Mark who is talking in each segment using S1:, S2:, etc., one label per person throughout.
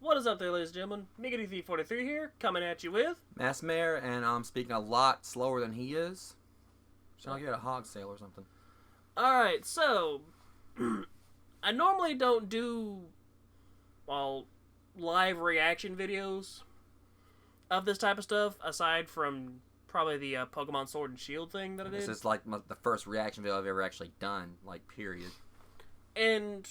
S1: What is up there, ladies and gentlemen? Miggity43 here, coming at you with...
S2: Masquemare, and I'm speaking a lot slower than he is. Sound like you had a hog sale or something.
S1: Alright, so... I normally don't do, well, live reaction videos of this type of stuff, aside from probably the Pokemon Sword and Shield thing that I did.
S2: This is like the first reaction video I've ever actually done, like, period.
S1: And...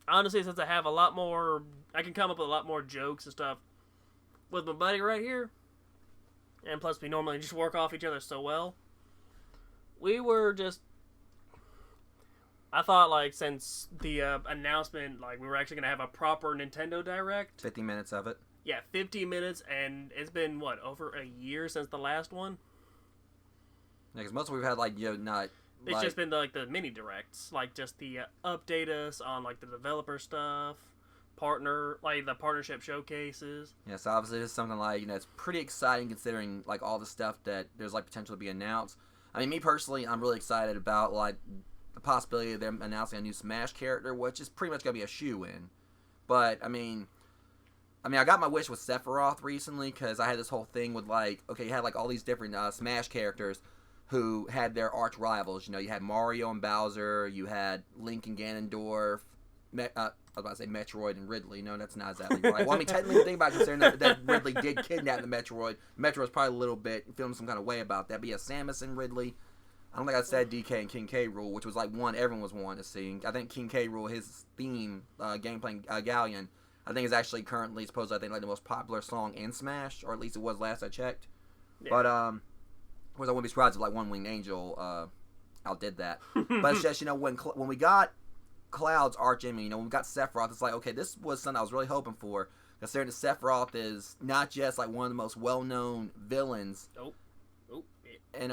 S1: honestly, since I have a lot more, I can come up with a lot more jokes and stuff with my buddy right here. And plus, we normally just work off each other so well. We were just, I thought, like, since the announcement, like, we were actually going to have a proper Nintendo Direct.
S2: 50 minutes of it.
S1: Yeah, 50 minutes, and it's been, what, over a year since the last one?
S2: Yeah, because most of we've had, like, not...
S1: It's just been the mini directs, like just the update us on like the developer stuff, the partnership showcases.
S2: Yeah, so obviously this is something like, it's pretty exciting considering like all the stuff that there's like potential to be announced. I mean, me personally, I'm really excited about like the possibility of them announcing a new Smash character, which is pretty much gonna be a shoe-in. But I mean, I got my wish with Sephiroth recently because I had this whole thing with like, okay, you had like all these different Smash characters who had their arch rivals. You had Mario and Bowser, you had Link and Ganondorf, I was about to say Metroid and Ridley. No, that's not exactly right. Well, I mean, technically, think about it, considering that Ridley did kidnap the Metroid. Metroid's probably a little bit feeling some kind of way about that. But yeah, Samus and Ridley. I don't think I said DK and King K. Rool, which was like one everyone was wanting to see. I think King K. Rool, his theme, gameplay Galleon, I think is actually currently supposedly, I think, like the most popular song in Smash, or at least it was last I checked. Yeah. But, of course, I wouldn't be surprised if like One Winged Angel outdid that. But it's just, when we got Cloud's arch enemy, when we got Sephiroth, it's like, okay, this was something I was really hoping for. Considering that Sephiroth is not just like one of the most well-known villains in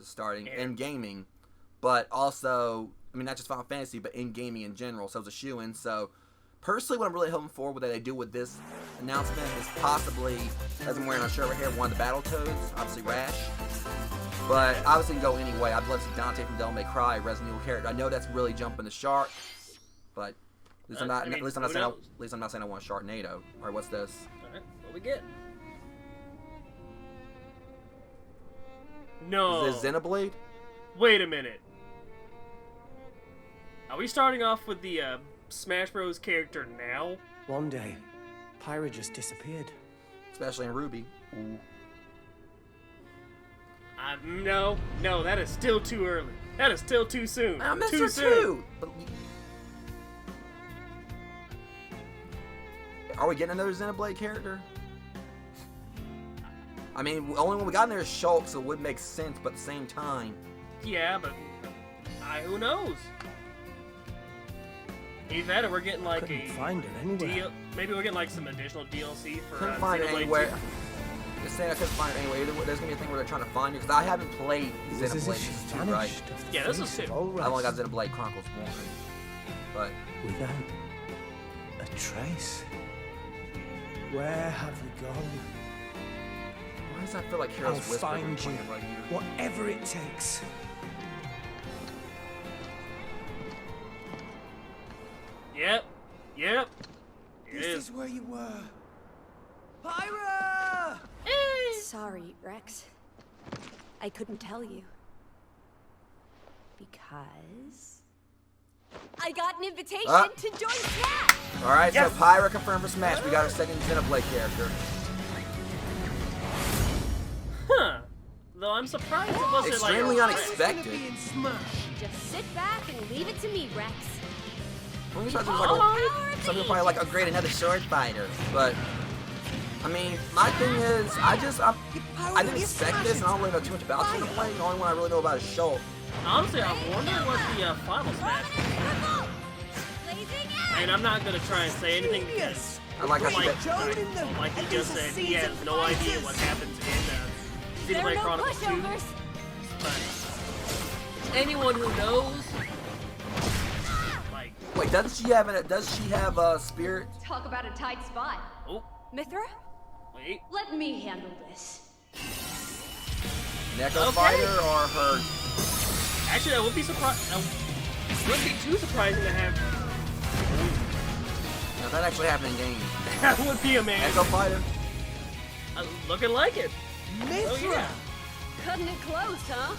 S2: starting in gaming, but also, I mean, not just Final Fantasy, but in gaming in general. So it's a shoe-in. So personally, what I'm really hoping for, what they do with this announcement, is possibly, as I'm wearing a shirt right here, one of the Battletoads, obviously Rash. But obviously, can go anyway. I'd love to see Dante from Devil May Cry, Resident Evil character. I know that's really jumping the shark, but at least I'm not saying I want Sharknado. All right, what's this?
S1: All right, what we get? No.
S2: Is this Xenoblade?
S1: Wait a minute. Are we starting off with the Smash Bros. Character now?
S3: One day, Pyra just disappeared.
S2: Especially in Ruby. Ooh.
S1: No, that is still too early. That is still too soon.
S2: I miss
S1: too
S2: her
S1: soon.
S2: too. Are we getting another Xenoblade character? I mean, the only one we got in there is Shulk, so it would make sense, but at the same time.
S1: Yeah, but who knows? Either that, or we're getting like
S3: find it anywhere.
S1: Maybe we're getting like some additional DLC for.
S2: Couldn't find it
S1: Xenoblade
S2: anywhere.
S1: 2.
S2: Just saying, I couldn't find it anywhere. Either there's gonna be a thing where they're trying to find it because I haven't played Xenoblade 2, right?
S1: Yeah, this is 2.
S2: I've only got Xenoblade Chronicles 1, but
S3: without a trace. Where have you gone?
S2: Why does that feel like Heroes Whisper
S3: find you,
S2: right here?
S3: whatever it takes.
S1: Yep.
S3: This is where you were. Pyra!
S4: Sorry, Rex. I couldn't tell you. Because I got an invitation to join Smash!
S2: Alright,
S1: Yes!
S2: So Pyra confirmed for Smash. We got our second Xenoblade character.
S1: Huh. Though I'm surprised it wasn't
S2: extremely
S1: like
S2: unexpected.
S4: Just sit back and leave it to me, Rex.
S2: Well, something probably like upgrade another sword fighter, but I mean, my thing is, I didn't expect this, and I don't really know too much about Xenoblade. The only one I really know about is Shulk.
S1: Honestly, I'm wondering what the final Smash is. And I'm not gonna try and say anything because, like he just said, he has no idea what happens in Xenoblade Chronicles 2. But anyone who knows, like,
S2: wait, does she have a spirit?
S5: Talk about a tight spot.
S1: Oh,
S4: Mithra?
S1: wait.
S5: Let me handle this.
S2: Neko fighter or her?
S1: Actually, I wouldn't be surprised. It wouldn't be too surprising to have
S2: Now, that actually happened in game.
S1: That would be amazing.
S2: Echo Fighter.
S1: Looking like it.
S3: Mithra!
S1: Oh, yeah.
S5: Cutting it close, huh?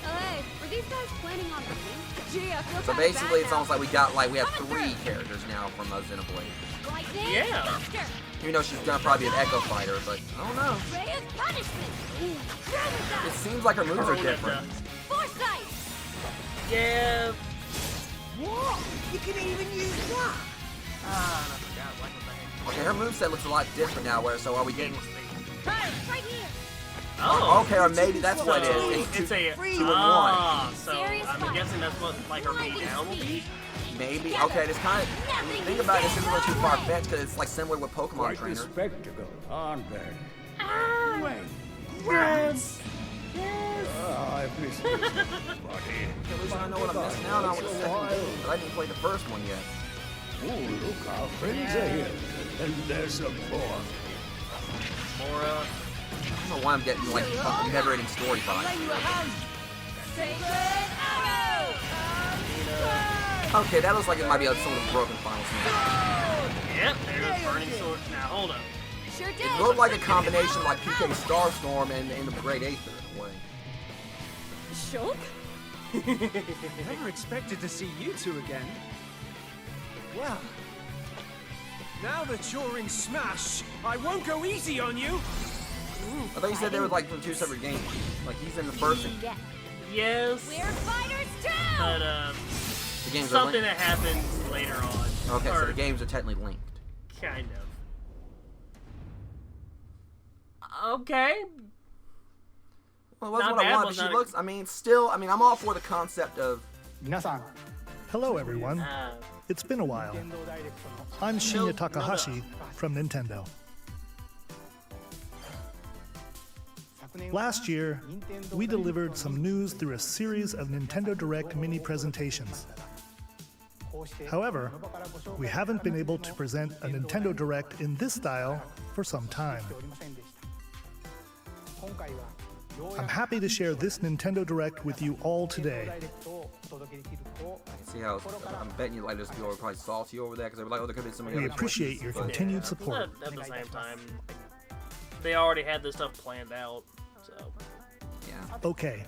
S5: Hey, were these guys planning on winning? Gee, I feel
S2: So
S5: kinda
S2: basically,
S5: bad
S2: it's
S5: now.
S2: almost like we have 3 characters now from Xenoblade.
S5: Lightning,
S1: Yeah.
S5: faster.
S2: Even though she's gonna probably be an Echo Fighter, but I don't know.
S5: Ray of punishment.
S2: It seems like her moves are different.
S5: Foresight.
S1: Yeah.
S3: What? You can even use that?
S1: Ah, I forgot. Like what the heck.
S2: Okay, her moveset looks a lot different now. Where so are we getting?
S5: Right here.
S1: Oh.
S2: Okay, or maybe that's what it
S1: So
S2: is.
S1: it's a
S2: 2 in 1.
S1: So
S5: Serious
S1: I'm
S5: fight.
S1: guessing that's what like her beatdown will be.
S2: Maybe. Okay, it's kind of. When you think about it, it's a little too far fetched because it's like similar with Pokemon
S6: Quite the
S2: Trainer.
S6: spectacle, aren't they?
S3: Wait.
S1: Yes.
S6: Oh, I've missed this, buddy.
S2: At least I know what I'm missing out on with the second game, but I didn't play the first one yet.
S6: Oh, look, our friends are here. And there's some more.
S1: More
S2: I don't know why I'm getting like fucking never-ending story vibes.
S5: Sacred arrow.
S2: Okay, that looks like it might be some of the broken final smash.
S1: Yep, there's burning sword. Now hold up.
S5: Sure did.
S2: It looked like a combination like PK Starstorm and the Great Aether in a way.
S5: Shulk?
S3: Never expected to see you two again. Well, now that you're in Smash, I won't go easy on you.
S2: I thought you said they were like from 2 separate games. Like he's in the first and
S1: Yes.
S5: We're fighters too.
S1: But
S2: the games are
S1: something
S2: linked.
S1: that happens later on.
S2: Okay, so
S1: Or
S2: the games are technically linked.
S1: kind of. Okay.
S2: Well, it wasn't
S1: Not
S2: what I
S1: bad,
S2: wanted,
S1: was
S2: but she
S1: not a-
S2: looks, I mean, still, I mean, I'm all for the concept of,
S7: Hello everyone, it's been a while. I'm Shinya Takahashi from Nintendo. Last year, we delivered some news through a series of Nintendo Direct mini presentations. However, we haven't been able to present a Nintendo Direct in this style for some time. I'm happy to share this Nintendo Direct with you all today.
S2: I can see how, I'm betting you like there's people who are probably salty over that, because they were like, oh, there could be somebody
S7: We
S2: else.
S7: appreciate your continued support.
S1: But at the same time, they already had this stuff planned out. So
S2: Yeah.
S7: Okay,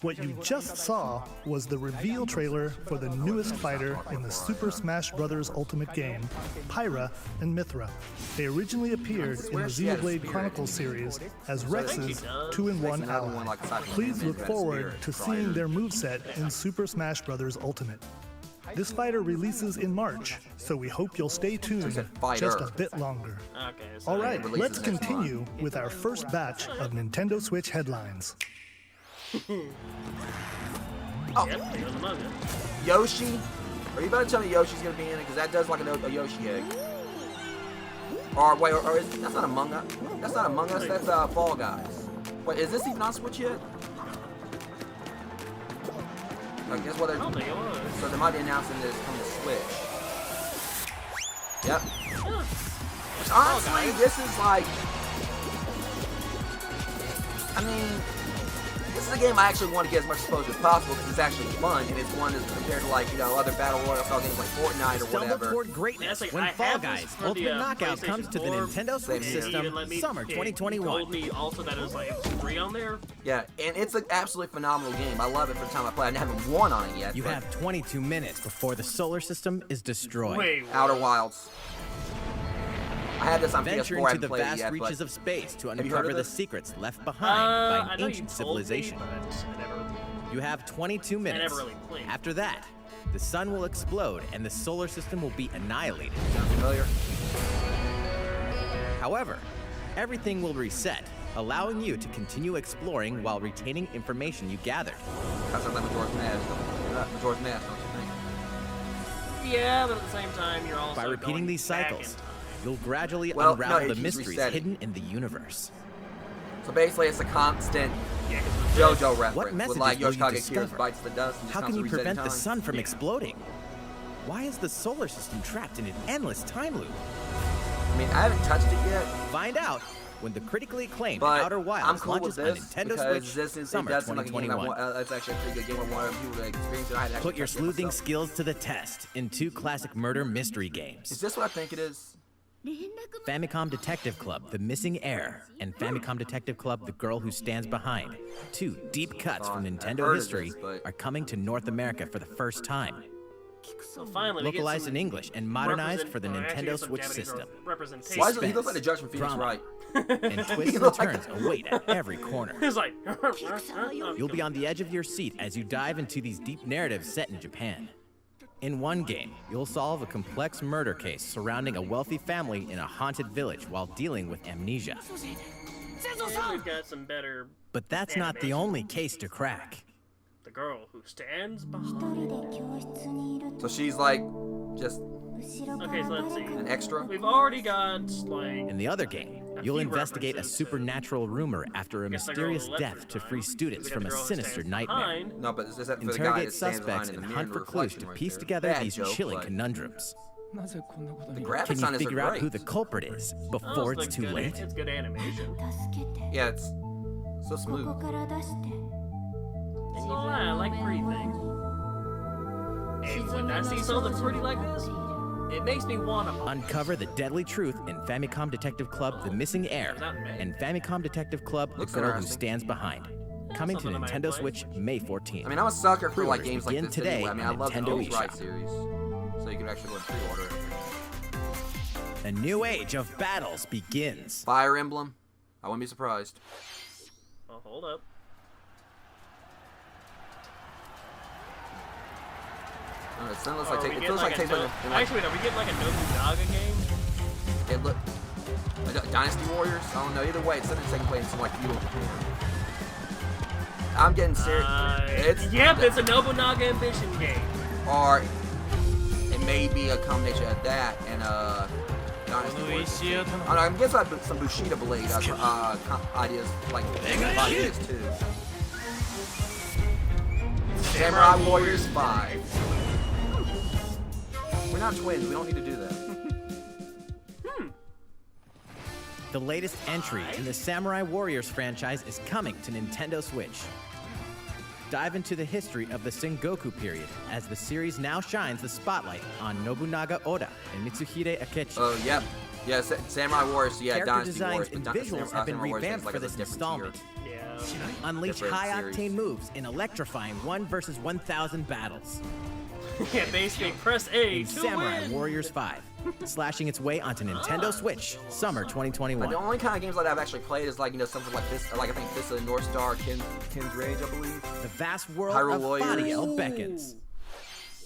S7: what you just saw was the reveal trailer for the newest fighter in the Super Smash Bros. Ultimate game, Pyra and Mithra. They originally appeared in the Xenoblade Chronicles series as Rex's 2-in-1 ally. Please look forward to seeing their moveset in Super Smash Bros. Ultimate. This fighter releases in March, so we hope you'll stay tuned just a bit longer.
S1: okay. So
S7: All right,
S2: releases
S7: let's
S2: next
S7: continue with our first batch of Nintendo Switch headlines.
S1: Yep, there goes Among Us.
S2: Yoshi? Are you about to tell me Yoshi's gonna be in it? Because that does like a Yoshi egg. Or wait, or is, that's not Among Us. That's not Among Us. That's Fall Guys. Wait, is this even on Switch yet? I guess what
S1: I don't
S2: they're.
S1: think it was.
S2: So they might be announcing that it's coming to Switch. Yep. Which honestly, this is like. I mean, this is a game I actually want to get as much exposure as possible because it's actually fun and it's one that's compared to like, you know, other battle royale style games like Fortnite or
S8: Stumble
S2: whatever.
S8: toward greatness
S1: That's like,
S8: when
S1: I
S8: Fall
S1: have
S8: Guys
S1: this for the,
S8: Ultimate Knockout comes to the
S1: PlayStation 4,
S8: Nintendo Switch
S2: and
S1: Even
S8: system
S1: let me-
S8: summer
S1: yeah,
S8: 2021.
S1: Told me also that it was like free on there.
S2: Yeah, and it's an absolutely phenomenal game. I love it for the time I play. I haven't won on it yet.
S8: You
S2: but
S8: have 22 minutes before the solar system is destroyed.
S1: Wait, what?
S2: Outer Wilds. I had this on
S8: Venture
S2: PS4. I
S8: into
S2: haven't
S8: the
S2: played it
S8: vast
S2: yet,
S8: reaches
S2: but
S8: of space to
S2: you heard of
S8: uncover the
S2: this?
S8: secrets left
S1: I
S8: behind by
S1: know
S8: an
S1: you
S8: ancient
S1: told me,
S8: civilization.
S1: but I never.
S8: You have 22 minutes.
S1: never really played.
S8: After that, the sun will explode and the solar system will be annihilated.
S2: sound familiar?
S8: However, everything will reset, allowing you to continue exploring while retaining information you gathered.
S2: That sounds like Majora's Mask. Majora's Mask, don't you think?
S1: Yeah, but at the same time, you're also
S8: By repeating
S1: going
S8: these
S1: back in
S8: cycles,
S1: time.
S8: you'll gradually
S2: Well,
S8: unravel
S2: no, it
S8: the
S2: keeps
S8: mysteries
S2: resetting.
S8: hidden in the universe.
S2: So basically, it's a constant
S1: Yeah, 'cause
S2: JoJo reference
S8: What
S2: with
S8: messages
S2: like
S8: will you
S2: Yoshikage Kira
S8: discover?
S2: bites the dust and just
S8: How can you
S2: constantly resetting
S8: prevent the
S2: time.
S8: sun from
S1: Yeah.
S8: exploding? Why is the solar system trapped in an endless time loop?
S2: I mean, I haven't touched it yet.
S8: Find out when the critically acclaimed
S2: But
S8: Outer
S2: I'm
S8: Wilds
S2: cool with
S8: launches on
S2: this
S8: Nintendo
S2: because
S8: Switch
S2: this is, it
S8: summer
S2: does seem like a game
S8: 2021.
S2: that's actually a pretty good game. I want people to experience it. I had actually
S8: Put your
S2: touched it
S8: sleuthing
S2: myself.
S8: skills to the test in 2 classic murder mystery games.
S2: Is this what I think it is?
S8: Famicom Detective Club, The Missing Heir, and Famicom Detective Club, The Girl Who Stands Behind. 2 deep cuts from
S2: I've
S8: Nintendo
S2: heard of
S8: history
S2: this, but-
S8: are coming to North America for the first time.
S1: So finally, we get
S8: Localized
S1: some
S8: in English and modernized
S1: represent-
S8: for the
S1: or actually
S8: Nintendo
S1: some
S8: Switch
S1: Japanese
S8: system.
S1: representation.
S2: Why does he look like the Judge from Phoenix
S8: drama,
S2: Wright?
S8: And twists and
S2: like-
S8: turns await at every corner.
S1: It's like
S8: You'll be on the edge of your seat as you dive into these deep narratives set in Japan. In one game, you'll solve a complex murder case surrounding a wealthy family in a haunted village while dealing with amnesia.
S1: And we've got some better.
S8: But that's not the
S1: animation.
S8: only case to crack.
S1: The girl who stands behind.
S2: So she's like just
S1: Okay, so let's see.
S2: an extra.
S1: We've already got like.
S8: In the other game,
S1: A
S8: you'll
S1: few
S8: investigate a
S1: references to-
S8: supernatural rumor after a
S1: guess the girl who
S8: mysterious
S1: left
S8: death
S1: her
S8: to
S1: behind.
S8: free students
S1: We got
S8: from
S1: the
S8: a
S1: girl who
S8: sinister
S1: stands
S8: nightmare.
S1: behind.
S2: No, but is that for the guy
S8: Interrogate
S2: that stands behind
S8: suspects
S2: in the
S8: and
S2: mirror
S8: hunt
S2: in
S8: for
S2: the
S8: clues
S2: reflection
S8: to
S2: right
S8: piece
S2: there?
S8: together
S2: Bad
S8: these
S2: joke,
S8: chilling
S2: but
S8: conundrums.
S2: The graphics
S8: Can you
S2: on this are
S8: figure out
S2: great.
S8: who the culprit is
S1: Oh,
S8: before
S1: it's
S8: it's too
S1: good-
S8: late?
S1: It's good animation.
S2: Yeah, it's so smooth.
S1: And you know what? I like pretty things. And when I see something pretty like this, it makes me want to.
S8: Uncover the deadly truth in Famicom Detective Club The Missing Heir and Famicom Detective Club The
S2: Looks
S8: Girl Who
S2: interesting.
S8: Stands Behind. Coming to
S1: Something I might
S8: Nintendo
S1: play.
S8: Switch May 14th.
S2: I mean, I'm a sucker for like
S8: Pre-orders
S2: games like
S8: begin
S2: this
S8: today
S2: anyway. I mean, I
S8: on
S2: love the
S8: Nintendo
S2: Phoenix Wright
S8: eShop.
S2: series, so you can actually go and pre-order it.
S8: A new age of battles begins.
S2: Fire Emblem, I wouldn't be surprised.
S1: Oh, hold up.
S2: It looks like,
S1: Or we
S2: it
S1: get
S2: feels like
S1: a
S2: takes
S1: no-
S2: like
S1: Actually, are we getting like a Nobunaga game?
S2: it look Dynasty Warriors. I don't know. Either way, it's taking place in like feudal. I'm getting serious.
S1: Yep, it's a Nobunaga Ambition game.
S2: Or it may be a combination of that and Dynasty Warriors. I don't know. I'm guessing like some Bushido Blade ideas like this too. Samurai Warriors 5. We're not twins. We don't need to do that.
S8: The latest entry in the Samurai Warriors franchise is coming to Nintendo Switch. Dive into the history of the Sengoku period as the series now shines the spotlight on Nobunaga Oda and Mitsuhide Akechi.
S2: Oh, yep. Yeah, Samurai Warriors. Yeah,
S8: Character
S2: Dynasty
S8: designs
S2: Warriors.
S8: and
S2: but
S8: visuals have been
S2: Samurai Warriors
S8: revamped
S2: is like
S8: for
S2: a
S8: this
S2: different
S8: installment.
S2: tier.
S1: Yeah.
S8: Unleash
S2: different
S8: high-octane
S2: series.
S8: moves in electrifying 1 versus 1,000 battles.
S1: Yeah, basically press A
S8: In
S1: to
S8: Samurai
S1: win.
S8: Warriors 5, slashing its way onto Nintendo Switch, summer
S2: Like,
S8: 2021.
S2: the only kind of games like I've actually played is like, you know, something like this. Like I think this is North Star, Ken's Rage, I believe.
S8: The vast world
S2: Hyrule
S8: of
S2: Warriors.
S8: Fadiel beckons.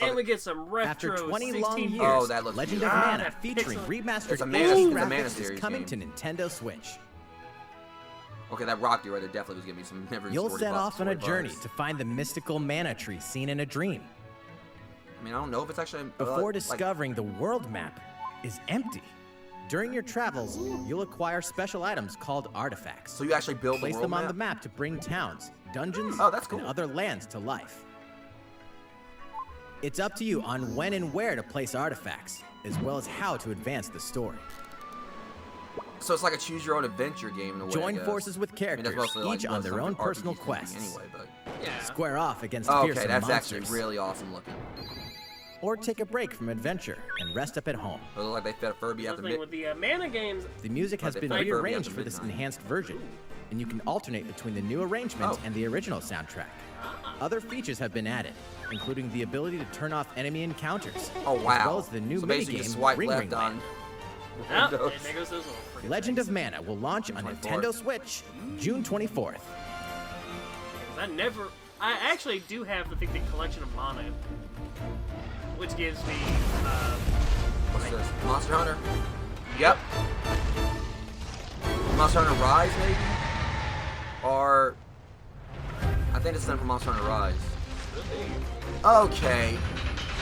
S1: And we get some retro
S8: After 20 long
S1: 16
S8: years,
S2: Oh, that looks
S8: Legend
S2: beautiful.
S8: of Mana
S1: that
S8: featuring
S1: pixel-
S8: remastered
S2: It's a
S8: HD
S2: Mana- it's a
S8: graphics
S2: Mana
S8: is
S2: series
S8: coming
S2: game.
S8: to Nintendo Switch.
S2: Okay, that rock dude right there definitely was giving me some never.
S8: You'll
S2: 40
S8: set
S2: bucks,
S8: off on a
S2: 40
S8: journey
S2: bucks.
S8: to find the mystical mana tree seen in a dream.
S2: I mean, I don't know if it's actually
S8: Before
S2: like,
S8: discovering the world map is empty. During your travels, you'll acquire special items called artifacts.
S2: So you actually build
S8: Place
S2: the world
S8: them on
S2: map?
S8: the map to bring towns, dungeons,
S2: Oh, that's cool.
S8: and other lands to life. It's up to you on when and where to place artifacts, as well as how to advance the story.
S2: So it's like a choose your own adventure game in a way. I
S8: Join
S2: guess.
S8: forces with
S2: I mean,
S8: characters,
S2: that's mostly, like,
S8: each on
S2: most
S8: their
S2: of
S8: own
S2: the
S8: personal
S2: RPG thinking
S8: quests.
S2: Anyway, but
S1: Yeah.
S8: Square off against
S2: okay,
S8: fearsome
S2: that's
S8: monsters.
S2: actually really awesome looking.
S8: Or take a break from adventure and rest up at home.
S2: It looks like they fed a Furby
S1: The
S2: after
S1: thing with the Mana games,
S8: The music has
S2: Like
S8: been
S2: they played Furby
S8: rearranged
S2: after
S8: for this
S2: midnight.
S8: enhanced version, and you can alternate between the new arrangement
S2: Oh.
S8: and the original soundtrack. Other features have been added, including the ability to turn off enemy encounters,
S2: Oh wow!
S8: as well as the new
S2: so basically,
S8: minigame
S2: just swipe
S8: Ring
S2: left
S8: Ring
S2: on.
S8: Land.
S1: oh,
S2: Windows.
S1: and there goes those little freaking
S8: Legend
S1: things.
S8: of Mana will launch on
S2: 24th.
S8: Nintendo Switch June 24th.
S1: I actually do have the collection of Mana, which gives me
S2: What's this? Monster Hunter? Yep. Monster Hunter Rise, maybe? Or I think it's something from Monster Hunter Rise. Okay.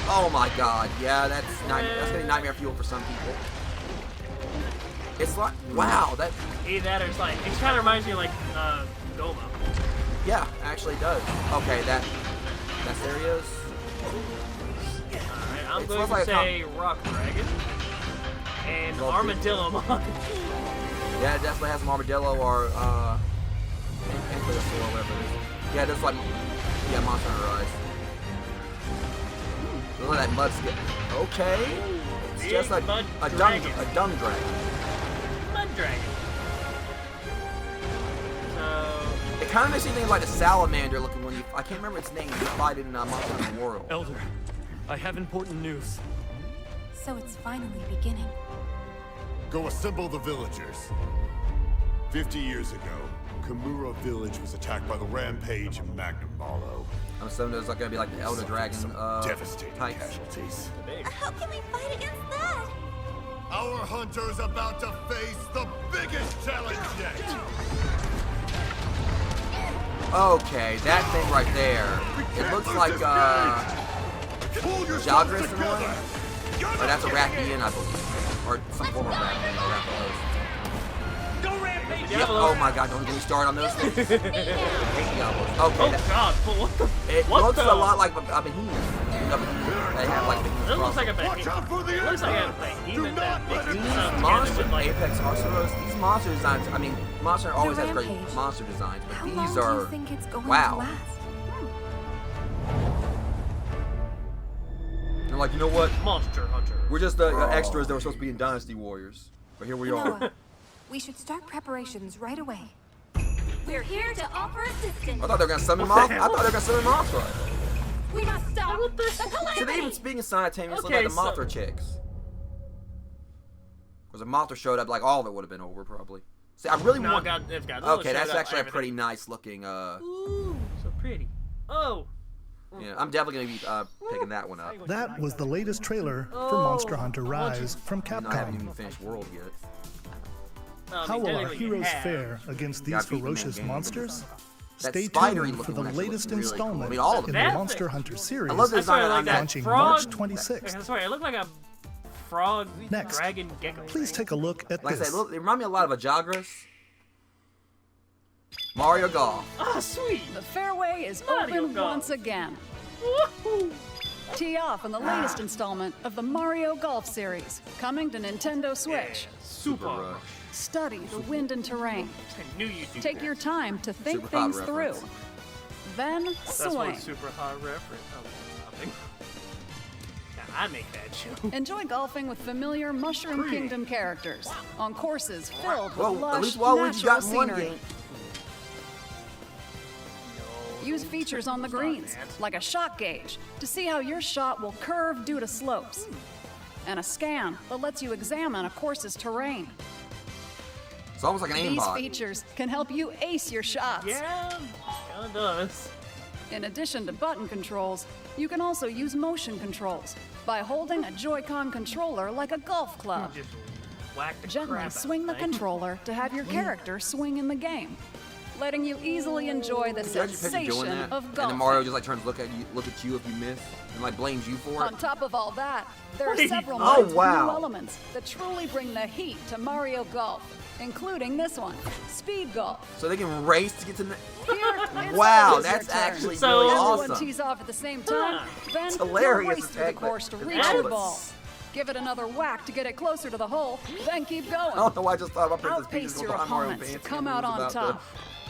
S2: Oh my god. Yeah, that's gonna be nightmare fuel for some people. It's like wow, that
S1: either that or it's like it kind of reminds me of like Goma.
S2: yeah, actually does. Okay, that there he is.
S1: Alright, I'm
S2: It
S1: going
S2: smells
S1: to
S2: like a
S1: say Rock Dragon and
S2: Well,
S1: Armadillo Mon.
S2: Yeah, it definitely has an armadillo or ankylosaur or whatever it is. Yeah, that's like Monster Hunter Rise. Look at that mud skip. Okay. It's
S1: Big
S2: just a
S1: mud
S2: dung
S1: dragon.
S2: dragon.
S1: Mud dragon. So
S2: It kind of makes you think like a salamander looking when you. I can't remember its name. You fight in Monster Hunter World.
S3: Elder, I have important news.
S4: So it's finally beginning.
S9: Go assemble the villagers. 50 years ago, Kamura village was attacked by the rampage of Magnum Malo.
S2: I'm assuming there's like gonna be like the Elder Dragon
S9: Devastating
S2: types.
S9: casualties.
S4: How can we fight against that?
S9: Our hunter's about to face the biggest challenge yet.
S2: Okay, that thing right there. It looks like
S9: Pull yourselves
S2: Jagras in a
S9: together.
S2: way. Or that's a Rathian, I believe. Or some form of Rathian or Rathalos. Yep. Oh my god, don't get me started on those things. Okay,
S1: oh
S2: that,
S1: god, what the?
S2: it
S1: what
S2: looks
S1: the?
S2: a lot like a behemoth. They have like behemoth.
S1: It looks like a
S9: Watch out for the
S1: It looks like a
S9: entrance.
S1: behemoth
S9: Do
S1: that
S9: not let
S1: mixes
S9: it
S1: with some
S9: pass.
S2: Monster,
S1: with like
S2: Apex Arceros, these monster designs, I mean, Monster always has great
S4: Rampage.
S2: monster designs, but
S4: How
S2: these
S4: long do
S2: are,
S4: you think it's going
S2: wow.
S4: to last?
S2: They're like, you know what?
S1: Monster Hunter.
S2: We're just the extras that were supposed to be in Dynasty Warriors. But here we are.
S4: Noah, we should start preparations right away.
S5: We're here to offer assistance.
S2: I thought they were going to summon him off. I thought they were going to summon Mothra.
S5: We must stop the
S2: So they even
S5: calamity.
S2: speaking simultaneously
S1: Okay,
S2: like the Mothra chicks. Because if Mothra showed up, like all of it would have been over probably. See, I really
S1: No,
S2: want.
S1: if God
S2: Okay, that's actually a pretty nice looking.
S1: Ooh, so pretty. Oh.
S2: Yeah, I'm definitely gonna be picking that one up.
S7: That was the latest trailer for
S1: Oh,
S7: Monster Hunter Rise from
S2: I haven't
S7: Capcom.
S2: even finished World yet.
S7: How will our
S1: technically
S7: heroes
S1: have.
S7: fare against these
S2: Gotta beat them in
S7: ferocious
S2: game.
S7: monsters?
S2: That
S7: Stay
S2: spidery
S7: tuned for
S2: looking
S7: the
S2: one actually
S7: latest
S2: looks really cool.
S7: installment
S2: I mean, all of
S7: in
S2: them.
S7: the
S1: That
S7: Monster
S1: thing-
S7: Hunter series,
S2: I love the
S1: That's why I
S2: design
S1: like
S2: on
S1: that
S2: that.
S7: launching
S1: frog.
S7: March 26th.
S1: That's right. It looked like a frog
S7: Next.
S1: dragon gecko.
S7: Please
S1: thing.
S7: take a look at
S2: Like I
S7: this.
S2: said, look, they remind me a lot of a Jagras. Mario Golf.
S1: Ah, sweet.
S10: The fairway is
S1: Mario
S10: open
S1: Golf.
S10: once again.
S1: Woohoo.
S10: Tee off in the latest installment of the Mario Golf series, coming to Nintendo Switch.
S1: Super.
S2: Rush.
S10: Study the wind and terrain.
S1: I knew you'd do
S10: Take
S1: that.
S10: your time to think
S2: Super hot
S10: things through.
S2: reference.
S10: Then
S1: That's
S10: swing.
S1: one super hot reference. Oh, nothing. Now, I make that joke.
S10: Enjoy golfing with familiar Mushroom
S1: Pretty.
S10: Kingdom characters on courses filled with
S2: Well,
S10: lush
S2: at least while we
S10: natural
S2: got one
S10: scenery.
S2: game.
S10: Use features on the greens, like a shot gauge, to see how your shot will curve due to slopes. And a scan that lets you examine a course's terrain.
S2: It's almost like an
S10: These
S2: aimbot.
S10: features can help you ace your shots.
S1: Yeah, kinda does.
S10: In addition to button controls, you can also use motion controls by holding a Joy-Con controller like a golf club.
S1: Just whack the
S10: Gently
S1: crap out
S10: swing the
S1: of thing.
S10: controller to have your character swing in the game, letting you easily enjoy the
S2: Could you actually picture doing
S10: sensation
S2: that?
S10: of
S2: And
S10: golf.
S2: then Mario just like turns to look at you if you miss, and like blames you for it.
S10: On top of all that, there are
S1: Wait.
S10: several
S2: Oh,
S10: modes with
S2: wow.
S10: new elements that truly bring the heat to Mario Golf, including this one, Speed Golf.
S2: So they can race to get to.
S10: Here, it's
S2: Wow,
S10: always your
S2: that's
S10: turn.
S2: actually
S1: So-
S2: really
S10: Everyone
S2: awesome.
S10: tease off at the same time, then
S2: It's
S10: you'll
S2: hilarious
S10: race
S2: as
S10: through the
S2: heck, but
S10: course to
S2: it's
S10: reach your
S2: effortless.
S10: ball. Give it another whack to get it closer to the hole, then keep going.
S2: I don't know why I just thought about Princess Peach
S10: Outpace
S2: was
S10: your
S2: behind Mario
S10: opponents to
S2: Pants.
S10: come
S2: and
S10: out
S2: it was
S10: on
S2: about
S10: top.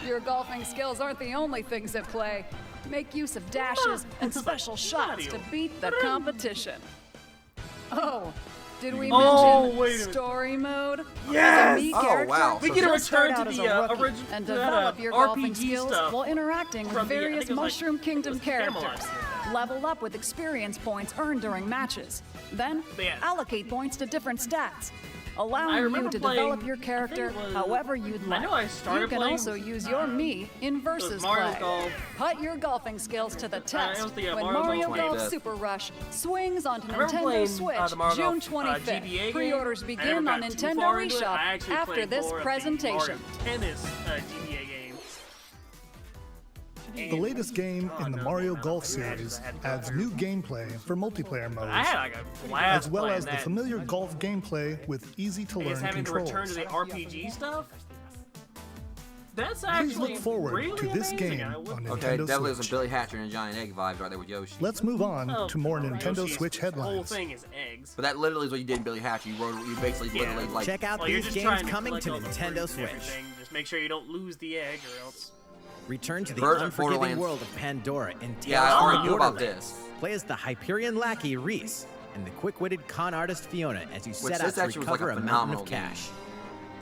S10: Your golfing skills aren't the only things at play. Make use of dashes and special shots to beat the competition. Oh, did we
S1: Oh,
S10: mention
S1: wait a minute.
S10: story mode?
S1: Yes!
S10: As a Mii
S2: Oh,
S10: character,
S2: wow.
S1: We
S2: So
S1: get a
S10: you'll start
S1: return
S10: out
S1: to
S10: as
S1: the
S10: a rookie
S1: original
S10: and
S1: that,
S10: develop your golfing
S1: RPG
S10: skills
S1: stuff
S10: while interacting with
S1: from the- I think
S10: various
S1: it was like-
S10: Mushroom Kingdom
S1: it was Camelot
S10: characters.
S1: did that.
S10: Level up with experience points earned during matches. Then
S1: But yeah.
S10: allocate points to different stats,
S1: I
S10: allowing you
S1: remember
S10: to
S1: playing-
S10: develop your
S1: I think
S10: character
S1: it was-
S10: however you'd
S1: I
S10: like.
S1: know I started
S10: You can
S1: playing,
S10: also use your Mii in versus
S1: Mario
S10: play.
S1: Golf.
S10: Put your golfing skills to the test
S1: it was the,
S10: when
S1: Mario
S10: Mario
S1: Golf
S10: Golf
S2: 25th.
S10: Super Rush swings onto
S1: I remember
S10: Nintendo
S1: playing,
S10: Switch
S1: the Mario
S10: June
S1: Golf,
S10: 25th.
S1: GBA game.
S10: Pre-orders
S1: I
S10: begin
S1: never
S10: on
S1: got too
S10: Nintendo
S1: far into it.
S10: eShop
S1: I actually
S10: after
S1: played
S10: this
S1: more of the
S10: presentation.
S1: Mario Tennis GBA game.
S7: The latest game in the Mario Golf series adds new gameplay for multiplayer
S1: I
S7: modes,
S1: had like a blast
S7: as well
S1: playing
S7: as the
S1: that.
S7: familiar golf gameplay with
S1: I guess
S7: easy-to-learn
S1: having to return
S7: controls.
S1: to the RPG stuff. That's
S7: Please
S1: actually
S7: look forward
S1: really
S7: to this
S1: amazing.
S7: game
S1: I would-
S7: on
S2: Okay,
S7: Nintendo
S2: definitely some
S7: Switch.
S2: Billy Hatcher and Giant Egg vibes right there with Yoshi.
S7: Let's move on
S1: Oh,
S7: to more Nintendo
S1: Yoshi's
S7: Switch
S1: whole
S7: headlines.
S1: thing is eggs.
S2: But that literally is what you did in Billy Hatcher. You basically
S1: Yeah.
S2: literally like.
S8: Check out
S1: Well, you're
S8: these
S1: just
S8: games
S1: trying to
S8: coming
S1: collect
S8: to
S1: all the
S8: Nintendo
S1: fruits and
S8: Switch.
S1: everything. Just make sure you don't lose the egg, or else.
S8: Return to the
S2: Version
S8: unforgiving
S2: Borderlands.
S8: world of Pandora in Tales
S2: Yeah, I
S8: from
S2: already
S8: the
S2: knew about
S8: Borderlands.
S2: this.
S8: Play as the Hyperion lackey Reese and the quick-witted con artist Fiona as you set out
S2: this
S8: to
S2: actually was like
S8: recover
S2: a
S8: a mountain
S2: phenomenal
S8: of
S2: game.
S8: cash.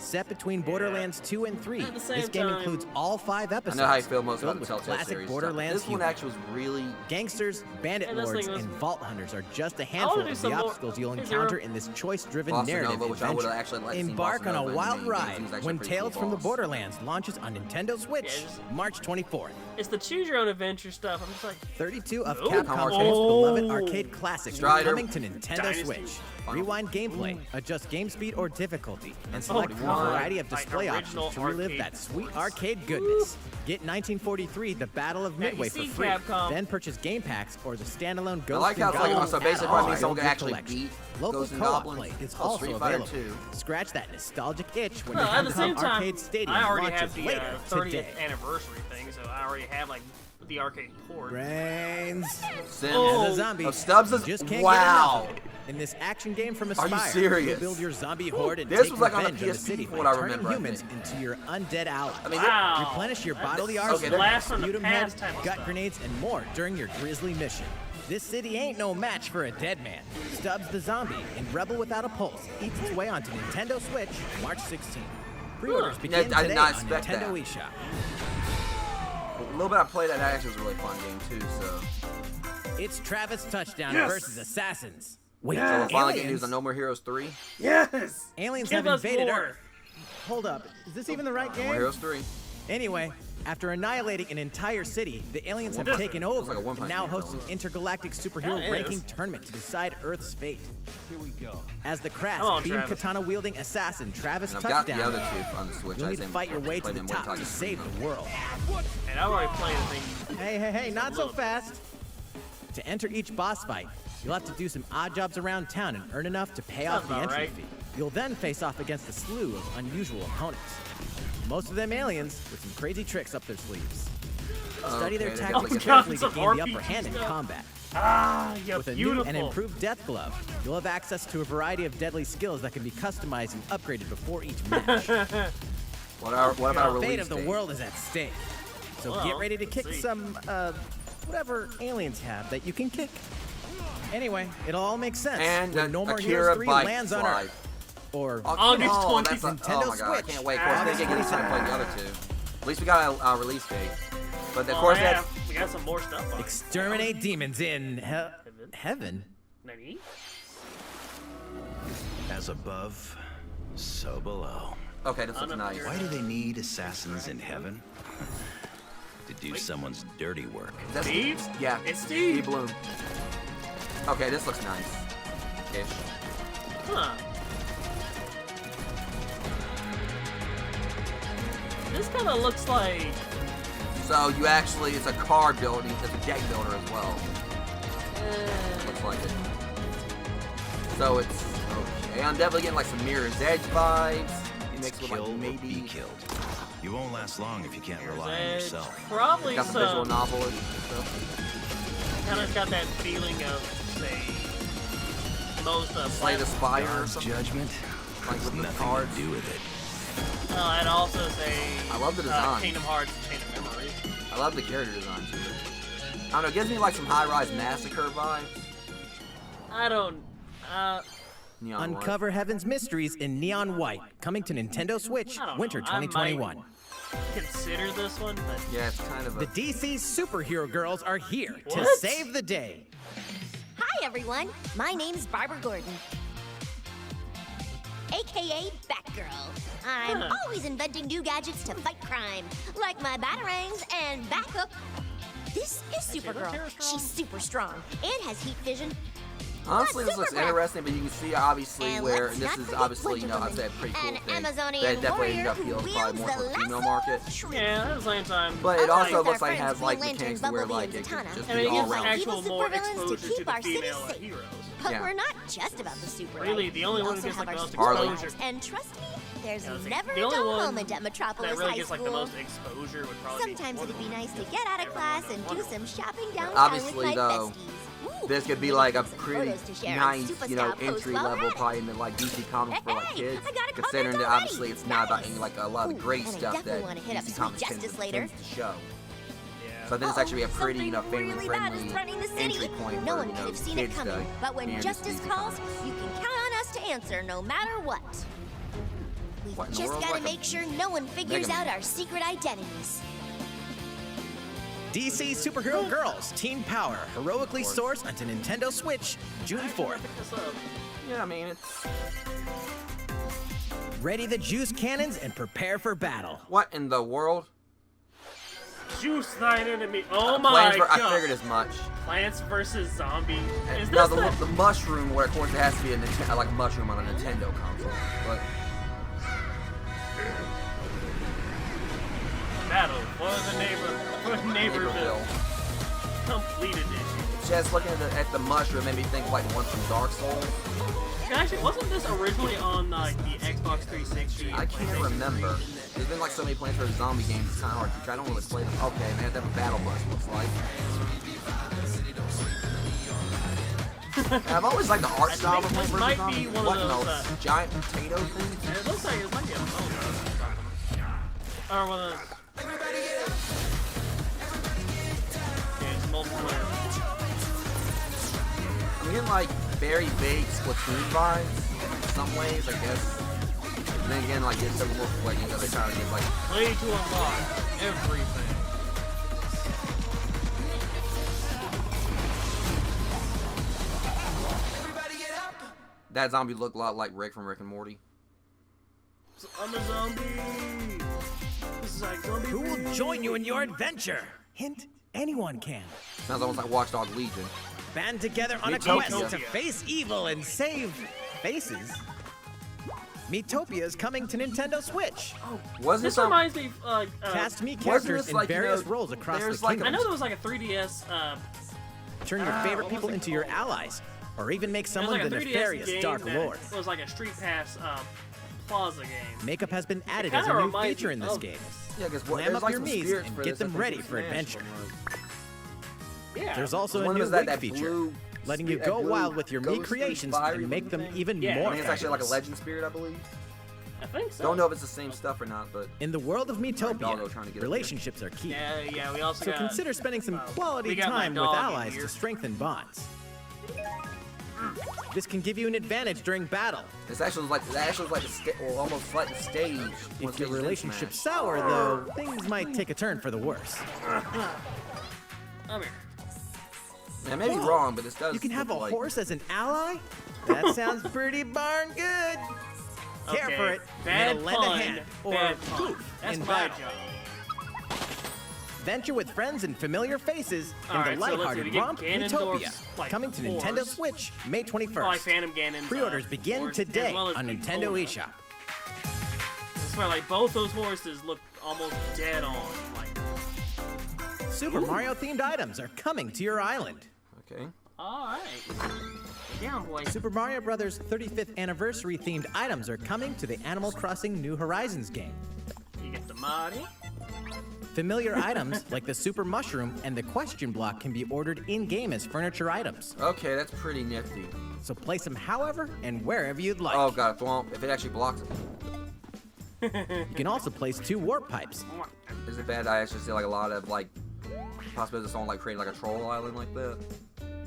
S8: Set between Borderlands 2 and 3,
S1: At the same
S8: this game
S1: time,
S8: includes all 5
S2: I
S8: episodes
S2: know how you feel most
S8: filled
S2: about the
S8: with
S2: Telltale
S8: classic
S2: series.
S8: Borderlands
S2: This one
S8: humor.
S2: actually was really.
S8: Gangsters, bandit
S1: And this
S8: lords,
S1: thing was-
S8: and vault hunters are just a
S1: wanna
S8: handful
S1: do
S8: of
S1: some
S8: the
S1: more-
S8: obstacles you'll
S1: Is there
S8: encounter
S1: a-
S8: in this choice-driven
S2: Bossa
S8: narrative
S2: Nova, which I would've
S8: adventure.
S2: actually liked to see
S8: Embark
S2: Bossa
S8: on a
S2: Nova in
S8: wild
S2: the game.
S8: ride
S2: He was actually
S8: when
S2: pretty
S8: Tales
S2: cool
S8: from the
S2: boss.
S8: Borderlands launches on Nintendo Switch,
S1: Yeah, just-
S8: March 24th.
S1: It's the choose your own adventure stuff. I'm just like,
S8: 32 of
S1: Ooh.
S8: Capcom's
S1: Oh.
S8: most beloved arcade classics are
S2: Strider.
S8: coming to Nintendo
S1: Dynasty.
S8: Switch. Rewind gameplay, adjust game speed or difficulty, and select from a
S2: God.
S8: variety of
S1: Like
S8: display
S1: original
S8: options to relive
S1: arcade
S8: that sweet
S1: ports.
S8: arcade goodness. Get 1943, The Battle of
S1: you
S8: Midway for
S1: see,
S8: free.
S1: Capcom.
S8: Then purchase game packs or the standalone Ghost
S2: I like how
S8: and
S2: it's like,
S8: Goblins
S2: so basically
S8: add-on
S2: probably someone
S8: to
S2: could
S8: your
S2: actually
S8: collection.
S2: beat
S8: Local
S2: Ghosts and
S8: co-op
S2: Goblins.
S8: play is
S2: Oh,
S8: also
S2: Street Fighter
S8: available.
S2: 2.
S8: Scratch that nostalgic itch when
S1: well,
S8: your
S1: at the same
S8: Capcom
S1: time,
S8: Arcade Stadium
S1: I already
S8: launches
S1: have the
S8: later
S1: 30th
S8: today.
S1: anniversary thing, so I already have like the arcade port.
S8: Brains.
S2: Sims.
S1: Oh.
S8: As a zombie,
S2: Of Stubbs is-
S8: you just can't
S2: wow.
S8: get enough of it. In this action game from
S2: Are you
S8: Aspire,
S2: serious?
S8: you'll build your zombie horde and
S2: This
S8: take
S2: was like on the
S8: revenge on the
S2: PSP
S8: city
S2: from
S8: by
S2: what I
S8: turning
S2: remember, I
S8: humans
S2: think.
S8: into your undead allies.
S2: I mean,
S1: Wow.
S8: Replenish your bodily
S1: That's
S8: arsenal,
S1: blast from the
S8: sputum
S1: past
S8: head,
S1: type of
S8: gut
S1: stuff.
S8: grenades, and more during your grisly mission. This city ain't no match for a dead man. Stubbs the Zombie in Rebel Without a Pulse eats its way onto Nintendo Switch March 16th. Pre-orders
S1: Huh.
S8: begin
S2: Yeah, I did
S8: today
S2: not
S8: on
S2: expect
S8: Nintendo
S2: that.
S8: eShop.
S2: A little bit I played that actually was a really fun game too. So,
S8: It's Travis Touchdown
S1: Yes.
S8: versus Assassins. Wait,
S2: so we're finally getting
S8: aliens?
S2: news on No More Heroes 3.
S1: Yes.
S8: Aliens
S1: Give
S8: have
S1: us
S8: invaded
S1: more.
S8: Earth. Hold up, is this even the right
S2: No More
S8: game?
S2: Heroes 3.
S8: Anyway, after annihilating an entire city, the aliens have
S1: This
S8: taken
S1: is-
S8: over
S2: like a
S8: and
S2: one-punch
S8: now
S2: man
S8: host an
S2: film.
S8: intergalactic superhero
S1: That is.
S8: ranking tournament to decide Earth's fate.
S3: Here we go.
S8: As the crass,
S1: Come on,
S8: beam
S1: Travis.
S8: katana-wielding assassin Travis
S2: And I've got the
S8: Touchdown,
S2: other two on the Switch.
S8: you'll
S2: I
S8: need to
S2: just
S8: fight your way to
S2: played
S8: the
S2: them one
S8: top
S2: time
S8: to
S2: just
S8: save
S2: for
S8: the world.
S1: And I've already played the thing.
S8: Hey, not so
S1: little bit.
S8: fast. To enter each boss fight, you'll have to do some odd jobs around town and earn enough to pay off
S1: Sounds
S8: the
S1: about
S8: entry
S1: right.
S8: fee. You'll then face off against a slew of unusual opponents. Most of them aliens with some crazy tricks up their sleeves. Study their
S2: Okay,
S8: tactics
S2: they're
S8: carefully to
S1: some
S8: gain the
S1: RPG
S8: upper hand in
S1: stuff.
S8: combat.
S1: Ah, you
S8: With a new
S1: beautiful.
S8: and improved Death Glove, you'll have access to a variety of deadly skills that can be customized and upgraded before each match.
S2: What about a
S8: The
S2: release
S8: fate of the
S2: date?
S8: world is at stake. So
S1: Well,
S8: get ready to
S1: let's
S8: kick
S1: see.
S8: some, whatever aliens have that you can kick. Anyway, it'll all make sense
S2: And
S8: when No More
S2: Akira
S8: Heroes 3
S2: Bike
S8: lands on
S2: Slide.
S8: Earth. Or
S1: August
S2: oh,
S1: 20th.
S2: that's a-
S8: Nintendo
S2: oh my god, I
S8: Switch.
S2: can't wait. Of course, they
S8: August
S2: get time to play the other two. At least we got a release date. But of
S1: Oh,
S2: course,
S1: yeah,
S2: that's
S1: we got some more stuff on it.
S8: exterminate demons in heaven.
S1: Nani?
S11: As above, so below.
S2: okay. This looks nice.
S11: Why do they need assassins in heaven? To do someone's dirty work.
S2: Is that
S1: Steve?
S2: Yeah,
S1: It's Steve.
S2: Bloom. Okay, this looks nice. Ish.
S1: Huh. This kind of looks like.
S2: So you actually, it's a car building, it's a deck builder as well. Looks like it. So it's okay. I'm definitely getting like some Mirror's Edge vibes.
S11: It's
S2: Mixed with
S11: kill
S2: like
S11: or be
S2: maybe
S11: killed. You won't last long if you can't rely on
S1: Edge.
S11: yourself.
S1: Probably
S2: got some visual
S1: some.
S2: novel and stuff.
S1: Kind of got that feeling of, say, most
S2: Slay the Spire or
S11: God's
S2: something.
S11: judgment
S2: Like
S11: has
S2: with the
S11: nothing
S2: cards.
S11: to do with it.
S1: I'd also say.
S2: I love the design.
S1: Kingdom Hearts Chain of Memory.
S2: I love the character design too. I don't know, it gives me like some high-rise massacre vibes.
S1: I don't.
S2: Neon White.
S8: Uncover Heaven's mysteries in Neon White, coming to Nintendo Switch
S1: I don't
S8: winter
S1: know. I
S8: 2021.
S1: might consider this one, but
S2: Yeah, it's kind of a.
S8: The DC superhero girls are here to
S1: What?
S8: save the day.
S4: Hi, everyone. My name's Barbara Gordon, aka Batgirl. I'm
S1: Huh.
S4: always inventing new gadgets to fight crime, like my batarangs and Bathook. This is Supergirl. She's super strong and has heat vision.
S2: Honestly, this looks
S4: Super breath.
S2: interesting, but you can see obviously
S4: And
S2: where
S4: let's
S2: and this
S4: not
S2: is
S4: forget
S2: obviously,
S4: Wonder
S2: I'd say a
S4: Woman,
S2: pretty cool
S4: an
S2: thing.
S4: Amazonian
S2: That definitely
S4: warrior
S2: appeals
S4: who
S2: probably
S4: wields
S2: more for
S4: the
S2: the female
S4: lasso
S2: market.
S4: shriek.
S1: yeah, at the same time.
S2: But it
S4: Unlike
S2: also
S4: our
S2: looks like it
S4: friends
S2: has like
S4: Green
S2: mechanics
S4: Lantern,
S2: to where
S4: Bumblebee,
S2: like
S4: and
S2: it can
S4: Zatanna.
S2: just
S1: And
S2: be
S1: it
S2: all
S1: gives
S2: around.
S1: actual
S4: Evil
S1: more
S4: supervillains to
S1: exposure to
S4: keep
S1: the
S4: our city
S1: female
S4: safe.
S1: heroes.
S4: But
S2: Yeah.
S4: we're not just about the super.
S1: Really,
S4: right?
S1: the only
S4: We
S1: one who
S4: also
S1: gets,
S4: have
S1: like, the
S4: our
S1: most
S2: Harley.
S4: superpowers. And trust me, there's
S1: Yeah, I was like,
S4: never
S1: the
S4: a
S1: only
S4: dull
S1: one
S4: moment at Metropolis
S1: that really
S4: High
S1: gets like
S4: School.
S1: the most exposure would probably
S4: Sometimes
S1: be
S4: it'd be nice to get out of class and do some shopping downtown
S2: Obviously,
S4: with my
S2: though,
S4: besties. Ooh,
S2: this could be
S4: maybe
S2: like a
S4: take some
S2: pretty
S4: photos to share on
S2: nice,
S4: Superstyle
S2: you know,
S4: post
S2: entry
S4: while we're
S2: level
S4: at it.
S2: probably into like DC Comics for like
S4: Hey,
S2: kids.
S4: I got a
S2: Considering
S4: comment
S2: that
S4: already.
S2: obviously it's not about
S4: Nice.
S2: any like a lot of the great
S4: Ooh, and I
S2: stuff
S4: definitely
S2: that
S4: wanna hit up
S2: DC
S4: Sweet
S2: Comics
S4: Justice later.
S2: tends to show.
S1: Yeah.
S2: So I think it's actually a pretty, you know,
S4: Something
S2: family
S4: really bad
S2: friendly
S4: is threatening the city.
S2: entry point
S4: No
S2: for,
S4: one
S2: you
S4: could
S2: know,
S4: have seen it
S2: kids
S4: coming.
S2: to
S4: But when
S2: introduce
S4: justice
S2: DC
S4: calls,
S2: Comics.
S4: you can count on us to answer no matter what. We've
S2: What in the
S4: just
S2: world?
S4: got to
S2: Like a
S4: make sure no one figures
S2: Mega
S4: out
S2: Man.
S4: our secret identities.
S8: DC Superhero Girls Teen Power heroically soars onto Nintendo Switch June 4th.
S2: Yeah, I mean it's
S8: Ready the juice cannons and prepare for battle.
S2: what in the world?
S1: Juice thine enemy. Oh my
S2: Plants
S1: god.
S2: I figured as much.
S1: Plants versus Zombie. Is
S2: No,
S1: this
S2: the mushroom, where of course it has to be a like mushroom on a Nintendo console, but
S1: battle for the neighborville.
S2: Naperville.
S1: Completed it.
S2: Just looking at the mushroom made me think of, like the one from Dark Souls.
S1: Actually, wasn't this originally on the Xbox 360?
S2: I can't remember. There's been like so many Plants vs. Zombie games, it's kind of hard to keep. I don't really play them. Okay, man, they have a battle bus, looks like. And I've always liked the art style of Plants vs.
S1: might
S2: Zombie.
S1: be one of
S2: What in
S1: those,
S2: those giant potato things?
S1: It looks like it might be a phone or something. Or one of those. Yeah, it's multiplayer.
S2: I'm getting like very vague Splatoon vibes in some ways, I guess. And then again, like it doesn't look like, you know, they kind of get like
S1: Play to unlock everything.
S2: that zombie looked a lot like Rick from Rick and Morty.
S1: I'm a zombie. This is like zombie.
S8: Who will join you in your adventure? Hint, anyone can.
S2: Sounds almost like Watchdog Legion.
S8: Band together on a
S2: Miitopia.
S8: quest to face evil and save faces. Miitopia is coming to Nintendo Switch.
S2: Wasn't
S1: This
S2: some-
S1: reminds me
S8: Cast me
S2: wasn't
S8: characters
S2: this
S8: in
S2: like, you
S8: various
S2: know,
S8: roles across the
S2: there's like
S8: kingdom.
S1: I know there was like a 3DS.
S8: Turn your favorite
S1: what
S8: people
S1: was it
S8: into your
S1: called?
S8: allies, or even make
S1: There's
S8: someone
S1: like
S8: the
S1: a 3DS
S8: nefarious
S1: game
S8: Dark
S1: that
S8: Lord.
S1: was like a Street Pass Plaza game.
S8: Makeup has been added
S1: It
S8: as a
S1: kinda
S8: new
S1: reminds
S8: feature
S1: me
S8: in this
S1: of
S8: game.
S2: Yeah, because
S8: Clam
S2: there's
S8: up
S2: like
S8: your
S2: some
S8: knees
S2: spirits
S8: and
S2: for
S8: get
S2: this,
S8: them
S2: I think,
S8: ready
S2: in
S8: for
S2: Smash
S8: adventure.
S2: one.
S1: Yeah.
S8: There's also a
S2: One
S8: new
S2: was that
S8: wig feature,
S2: blue
S8: letting you
S2: that
S8: go
S2: blue
S8: wild with your Mii
S2: ghostly
S8: creations
S2: fiery
S8: and make them
S2: looking thing?
S8: even
S1: Yeah,
S8: more
S2: I think it's actually like a
S8: fabulous.
S2: legend spirit, I believe.
S1: I think so.
S2: Don't know if it's the same stuff or not, but
S8: In the world of
S2: Doggo
S8: Miitopia,
S2: trying to get up
S8: relationships are key.
S1: Yeah, we also
S8: So
S1: got.
S8: consider spending some
S1: we
S8: quality
S1: got my
S8: time with
S1: dog in
S8: allies
S1: here.
S8: to strengthen bonds. This can give you an advantage during battle.
S2: it's actually like or almost like the stage. once
S8: If your
S2: it's in
S8: relationship's
S2: Smash.
S8: sour, though, things might take a turn for the worse.
S1: Come here.
S2: I may be wrong, but this does.
S8: You can have a
S2: look like,
S8: horse as an ally? That sounds pretty darn good. Care
S1: Okay,
S8: for it,
S1: bad
S8: and lend a
S1: pun,
S8: hand, or
S1: bad pun.
S8: poof,
S1: That's
S8: in
S1: my
S8: battle.
S1: job.
S8: Venture with friends and familiar faces in
S1: Alright,
S8: the
S1: so let's see,
S8: lighthearted
S1: we get
S8: romp
S1: Ganondorf's,
S8: Miitopia,
S1: like,
S8: coming to
S1: horse.
S8: Nintendo Switch May 21st.
S1: Oh, like Phantom Ganon's.
S8: Pre-orders begin
S1: horse,
S8: today
S1: as well as
S8: on
S1: Big
S8: Nintendo
S1: Bulma.
S8: eShop.
S1: I swear, like both those horses look almost dead on. Like,
S8: Super Mario themed items are coming to your island.
S2: Okay.
S1: all right. Down, boy.
S8: Super Mario Bros. 35th anniversary themed items are coming to the Animal Crossing New Horizons game.
S1: You get the Marty.
S8: Familiar items like the Super Mushroom and the Question Block can be ordered in-game as furniture items.
S2: Okay, that's pretty nifty.
S8: So place them however and wherever you'd like.
S2: Oh god, if it actually blocks it.
S8: You can also place 2 warp pipes.
S2: Is it bad? I actually see like a lot of like possibilities of someone like creating like a troll island like that.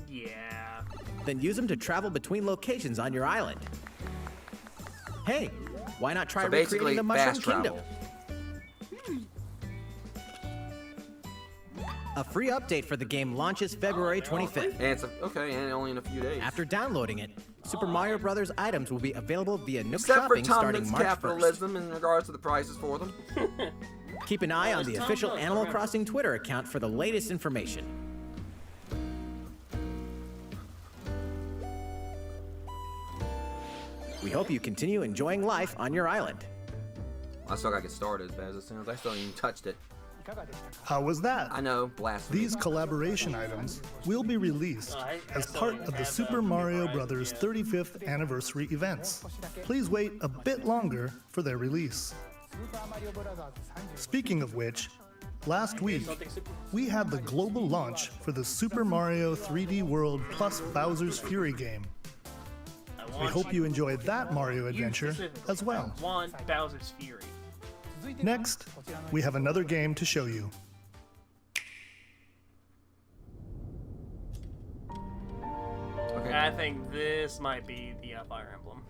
S1: Yeah.
S8: Then use them to travel between locations on your island. Hey, why not try
S2: So basically,
S8: recreating the Mushroom
S2: fast
S8: Kingdom?
S2: travel.
S8: A free update for the game launches February 25th.
S2: And it's okay, and only in a few days.
S8: After downloading it, Super Mario Bros. Items will be available via Nook
S2: Except for
S8: Shopping starting
S2: Tomlin's
S8: March 1st.
S2: capitalism in regards to the prices for them.
S8: Keep an eye on the
S1: Tom
S8: official
S1: Nook,
S8: Animal
S1: okay.
S8: Crossing Twitter account for the latest information. We hope you continue enjoying life on your island.
S2: I still gotta get started as bad as it sounds. I still haven't even touched it.
S7: How was that?
S2: I know, blasphemy.
S7: These collaboration items will be released as part of the Super Mario Bros. 35th anniversary events. Please wait a bit longer for their release. Speaking of which, last week, we had the global launch for the Super Mario 3D World plus Bowser's Fury game. We hope you enjoyed that Mario adventure as well.
S1: I want Bowser's Fury.
S7: Next, we have another game to show you.
S2: Okay.
S1: I think this might be the Fire Emblem.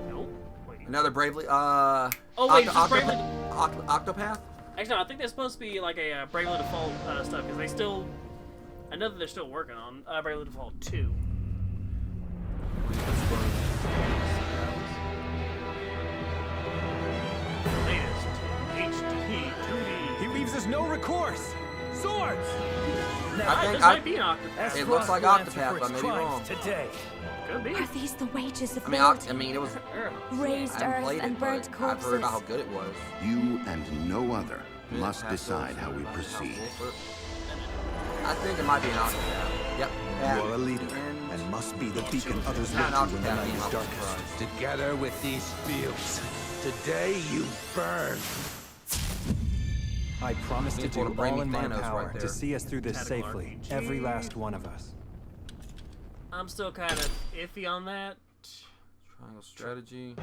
S1: Nope. Wait.
S2: Another Bravely.
S1: Oh wait, it's Bravely.
S2: Octopath?
S1: Actually, no, I think that's supposed to be like a Bravely Default stuff because they still. I know that they're still working on Bravely Default 2. Latest HD 2D.
S3: He leaves us no recourse. Swords.
S1: This might be an Octopath.
S2: It looks like Octopath, but maybe wrong.
S3: Today.
S1: Could be.
S4: Are these the wages of
S2: I mean, it was.
S4: raised
S2: I haven't
S4: earth
S2: played
S4: and
S2: it,
S4: burnt
S2: but I've heard about how
S4: corpses?
S2: good it was.
S11: You and no other must decide how we proceed.
S2: I think it might be an Octopath. Yep.
S12: You are a leader and must be the beacon others look to when the night is darkest. Together with these fields, today you burn.
S3: I promise to do
S2: Bring
S3: all
S2: me
S3: in my
S2: Thanos
S3: power
S2: right there.
S3: to see us through this
S1: Tentacle
S3: safely,
S1: RPG.
S3: every last one of us.
S1: I'm still kind of iffy on that.
S2: Triangle strategy.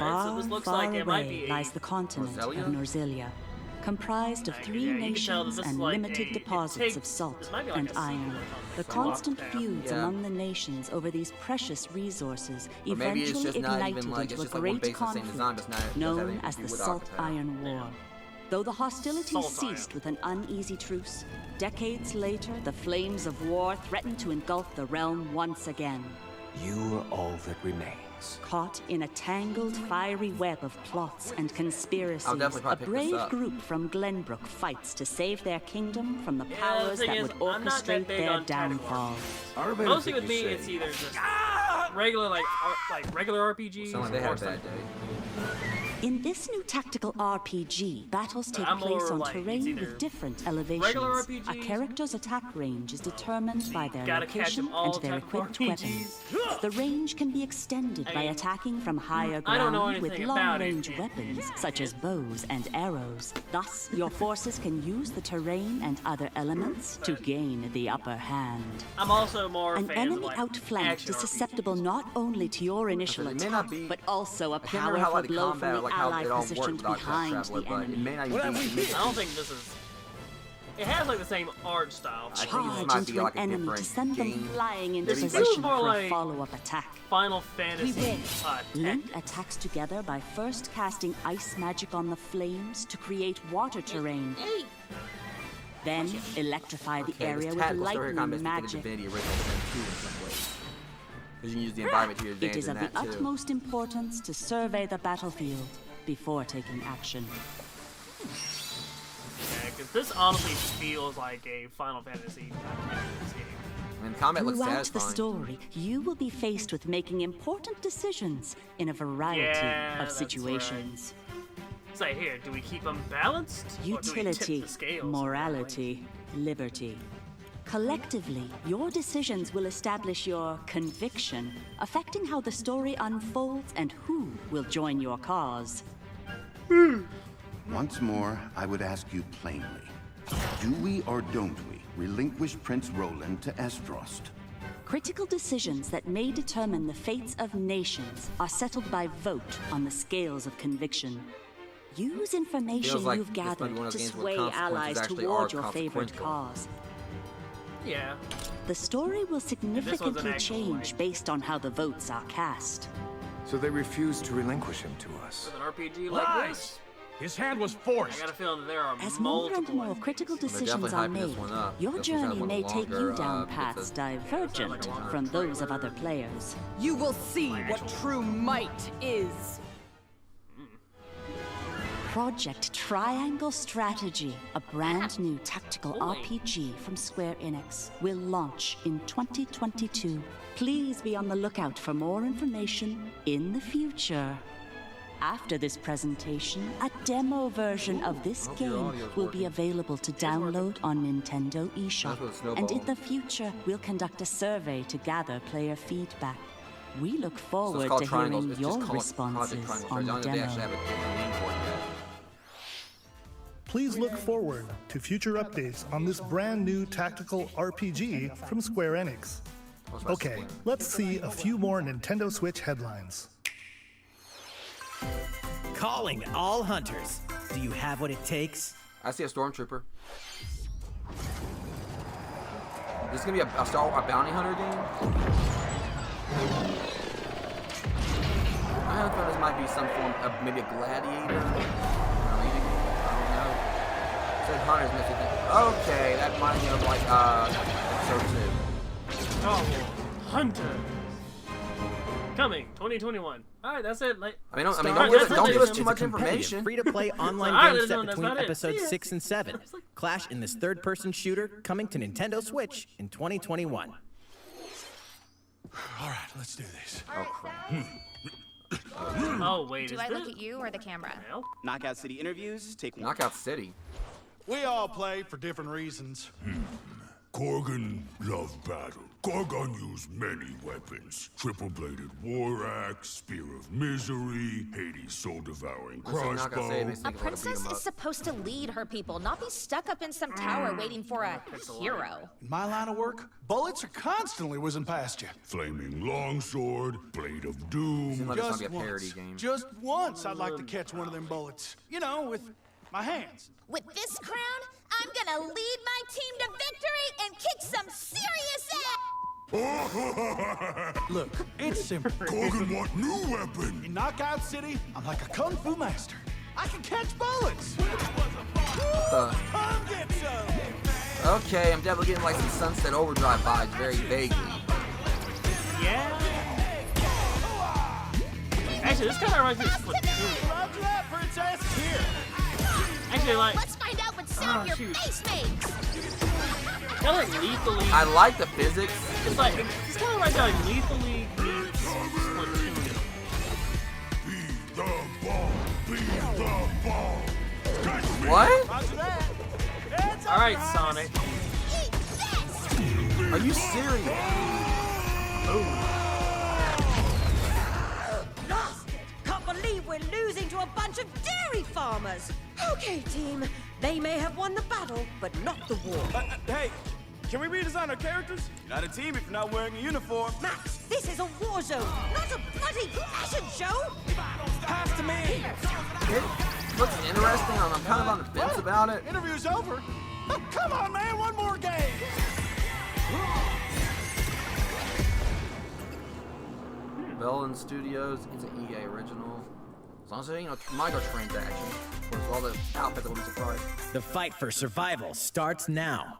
S1: Alright, so this looks like it might be
S13: lies the continent
S2: Norzelia?
S13: of Norzelia, comprised of three
S1: yeah, you can tell that
S13: nations
S1: this is
S13: and
S1: like
S13: limited
S1: it
S13: deposits
S1: takes-
S13: of salt
S1: this might be like
S13: and
S1: a
S13: iron.
S1: sequel or
S13: The
S1: something.
S13: constant
S1: Octopath.
S13: feuds
S2: Yeah.
S13: among the nations over these precious resources
S2: Or maybe it's
S13: eventually
S2: just not
S13: ignited
S2: even like
S13: into
S2: it's
S13: a
S2: just like one
S13: great
S2: base the same design,
S13: conflict
S2: but it's not
S13: known
S2: having
S13: as
S2: to
S13: the
S2: do with
S13: Salt
S2: Octopath.
S13: Iron War. Though the hostilities
S1: Salt
S13: ceased
S1: Iron.
S13: with an uneasy truce, decades later, the flames of war threatened to engulf the realm once again.
S3: You are all that remains.
S13: Caught in a tangled, fiery web of plots and conspiracies,
S2: I'll definitely
S13: a
S2: probably pick this
S13: brave
S2: up.
S13: group from Glenbrook fights to save their kingdom from the
S1: Yeah, the
S13: powers
S1: thing
S13: that
S1: is,
S13: would
S1: I'm not that
S13: orchestrate
S1: big
S13: their
S1: on tactical
S13: downfall.
S1: RPGs. Mostly with me, it's either just regular like regular RPGs.
S2: Sound like they had
S1: or
S2: a bad day.
S13: In this new tactical RPG, battles take
S1: I'm
S13: place
S1: more
S13: on
S1: like, it's
S13: terrain
S1: either
S13: with different elevations.
S1: regular
S13: A
S1: RPGs,
S13: character's attack range is determined by their
S1: gotta catch 'em
S13: location
S1: all
S13: and their
S1: type of
S13: equipped weapons. The range can be extended by
S1: mean,
S13: attacking from higher
S1: I don't know
S13: ground with
S1: anything about it.
S13: long-range weapons such as bows and arrows. Thus, your forces can use the terrain and other elements to gain the upper hand.
S1: I'm also more
S13: An
S1: fan
S13: enemy
S1: of like
S13: outflanked
S1: action
S13: is
S1: RPGs.
S13: susceptible not only to your initial
S2: It may
S13: attack,
S2: not be-
S13: but also a
S2: I can't remember how
S13: powerful
S2: like the
S13: blow
S2: combat,
S13: from
S2: or
S13: the
S2: like how
S13: ally
S2: it all worked
S13: positioned
S2: with Octopath
S13: behind
S2: Traveler,
S13: the
S2: but
S13: enemy.
S2: it may not even be.
S1: I don't think this is. It has like the same art style.
S2: I think this
S13: Charge
S2: might be
S13: into
S2: like
S13: an
S2: a
S13: enemy
S2: different
S13: to send them
S2: game.
S13: flying into
S2: Maybe
S1: This
S13: position
S1: is more
S13: for a
S1: like
S13: follow-up attack.
S1: Final Fantasy.
S13: Link attacks together by first casting ice magic on the flames to create water terrain. Then electrify the
S2: Okay,
S13: area
S2: this
S13: with
S2: tactical story kind
S13: lightning
S2: of makes me
S13: magic.
S2: think of Divinity Original Sin 2 in some ways. Because you can use the environment to your
S13: It
S2: advantage
S13: is
S2: in
S13: of the
S2: that too.
S13: utmost importance to survey the battlefield before taking action.
S1: Yeah, because this honestly feels like a Final Fantasy game.
S2: And combat looks
S13: Throughout the
S2: satisfying.
S13: story, you will be faced with making important decisions in a variety
S1: Yeah,
S13: of
S1: that's
S13: situations.
S1: Say here, do we keep them balanced? Or do we tip
S13: Utility,
S1: the scales?
S13: morality, liberty. Collectively, your decisions will establish your conviction, affecting how the story unfolds and who will join your cause.
S11: Once more, I would ask you plainly. Do we or don't we relinquish Prince Roland to Estrost?
S13: Critical decisions that may determine the fates of nations are settled by vote on the scales of conviction. Use information
S2: Feels like
S13: you've
S2: this might be
S13: gathered
S2: one of
S13: to
S2: those games where
S13: sway
S2: consequences
S13: allies
S2: actually
S13: toward
S2: are
S13: your favorite
S2: consequential.
S13: cause.
S1: Yeah.
S13: The story will
S1: an
S13: significantly
S1: actual,
S13: change
S1: like-
S13: based on how the votes are cast.
S12: So they refused to relinquish him to us.
S1: With an RPG like this,
S6: His hand was
S1: I
S6: forced.
S1: got a feeling that there are
S13: As more and
S1: multiple.
S13: more critical
S2: They're
S13: decisions
S2: definitely
S13: are
S2: hyping this
S13: made,
S2: one up.
S13: your
S2: This one's
S13: journey
S2: one
S13: may
S2: of the
S13: take you
S2: longer,
S13: down
S2: it's
S13: paths
S2: a-
S13: divergent
S1: like a longer
S13: from those of
S1: trailer.
S13: other players.
S10: You will see what true might is.
S13: Project Triangle Strategy, a brand new tactical RPG from Square Enix, will launch in 2022. Please be on the lookout for more information in the future. After this presentation, a demo version of this game will be available to download on Nintendo eShop. And in the future, we'll conduct a survey to gather player feedback. We look forward to hearing your responses on the demo.
S7: Please look forward to future updates on this brand new tactical RPG from Square Enix. Okay, let's see a few more Nintendo Switch headlines.
S8: Calling all hunters. Do you have what it takes?
S2: I see a stormtrooper. This is gonna be a bounty hunter game. I have a feeling this might be some form of maybe a gladiator. I don't know. It said hunters missing. Okay, that reminds me of like episode 2.
S1: Oh, Hunter. Coming 2021. All right, that's it. Like,
S2: don't give us too much information.
S8: Free-to-play online game set between episodes 6 and 7. Clash in this third-person shooter coming to Nintendo Switch in 2021.
S3: All right, let's do this.
S2: Oh, crap.
S1: Oh, wait,
S14: Do I look at you or the camera?
S15: Knockout City interviews, take one.
S2: Knockout City.
S16: We all play for different reasons.
S6: Korgan loved battle. Korgan used many weapons. Triple-bladed war axe, spear of misery, Hades' soul-devouring crossbow.
S14: A princess is supposed to lead her people, not be stuck up in some tower waiting for a hero.
S16: In my line of work, bullets are constantly whizzing past you.
S6: Flaming longsword, blade of doom.
S2: Seems like it's gonna be a parody game.
S16: Just once I'd like to catch one of them bullets. You know, with my hands.
S4: With this crown, I'm gonna lead my team to victory and kick some serious ass!
S16: Look, it's simple.
S6: Korgan want new weapon.
S16: In Knockout City, I'm like a kung fu master. I can catch bullets. Come get some.
S2: Okay, I'm definitely getting like some Sunset Overdrive vibes, very vaguely.
S1: Yeah. Actually, this kind of reminds me of Splatoon.
S16: Roger that, princess. Here.
S1: Actually, like,
S4: let's find out what sound your face makes.
S1: Kind of like lethally.
S2: I like the physics.
S1: It's like it's kind of like lethally meets Splatoon.
S6: Be the ball. Be the ball.
S2: What?
S1: All right, Sonic.
S2: Are you serious?
S1: Oh.
S17: Lost it! Can't believe we're losing to a bunch of dairy farmers. Okay, team. They may have won the battle, but not the war.
S15: Hey, can we redesign our characters? You're not a team if you're not wearing a uniform.
S17: Max, this is a war zone, not a bloody fashion show.
S15: Pass to me.
S2: It looks interesting. I'm kind of on the fence about it.
S16: Interview's over. Oh, come on, man, one more game.
S2: Bellin Studios is an EA original. As long as there ain't no microtransactions, of course, all the outfits will be surprised.
S8: The fight for survival starts now.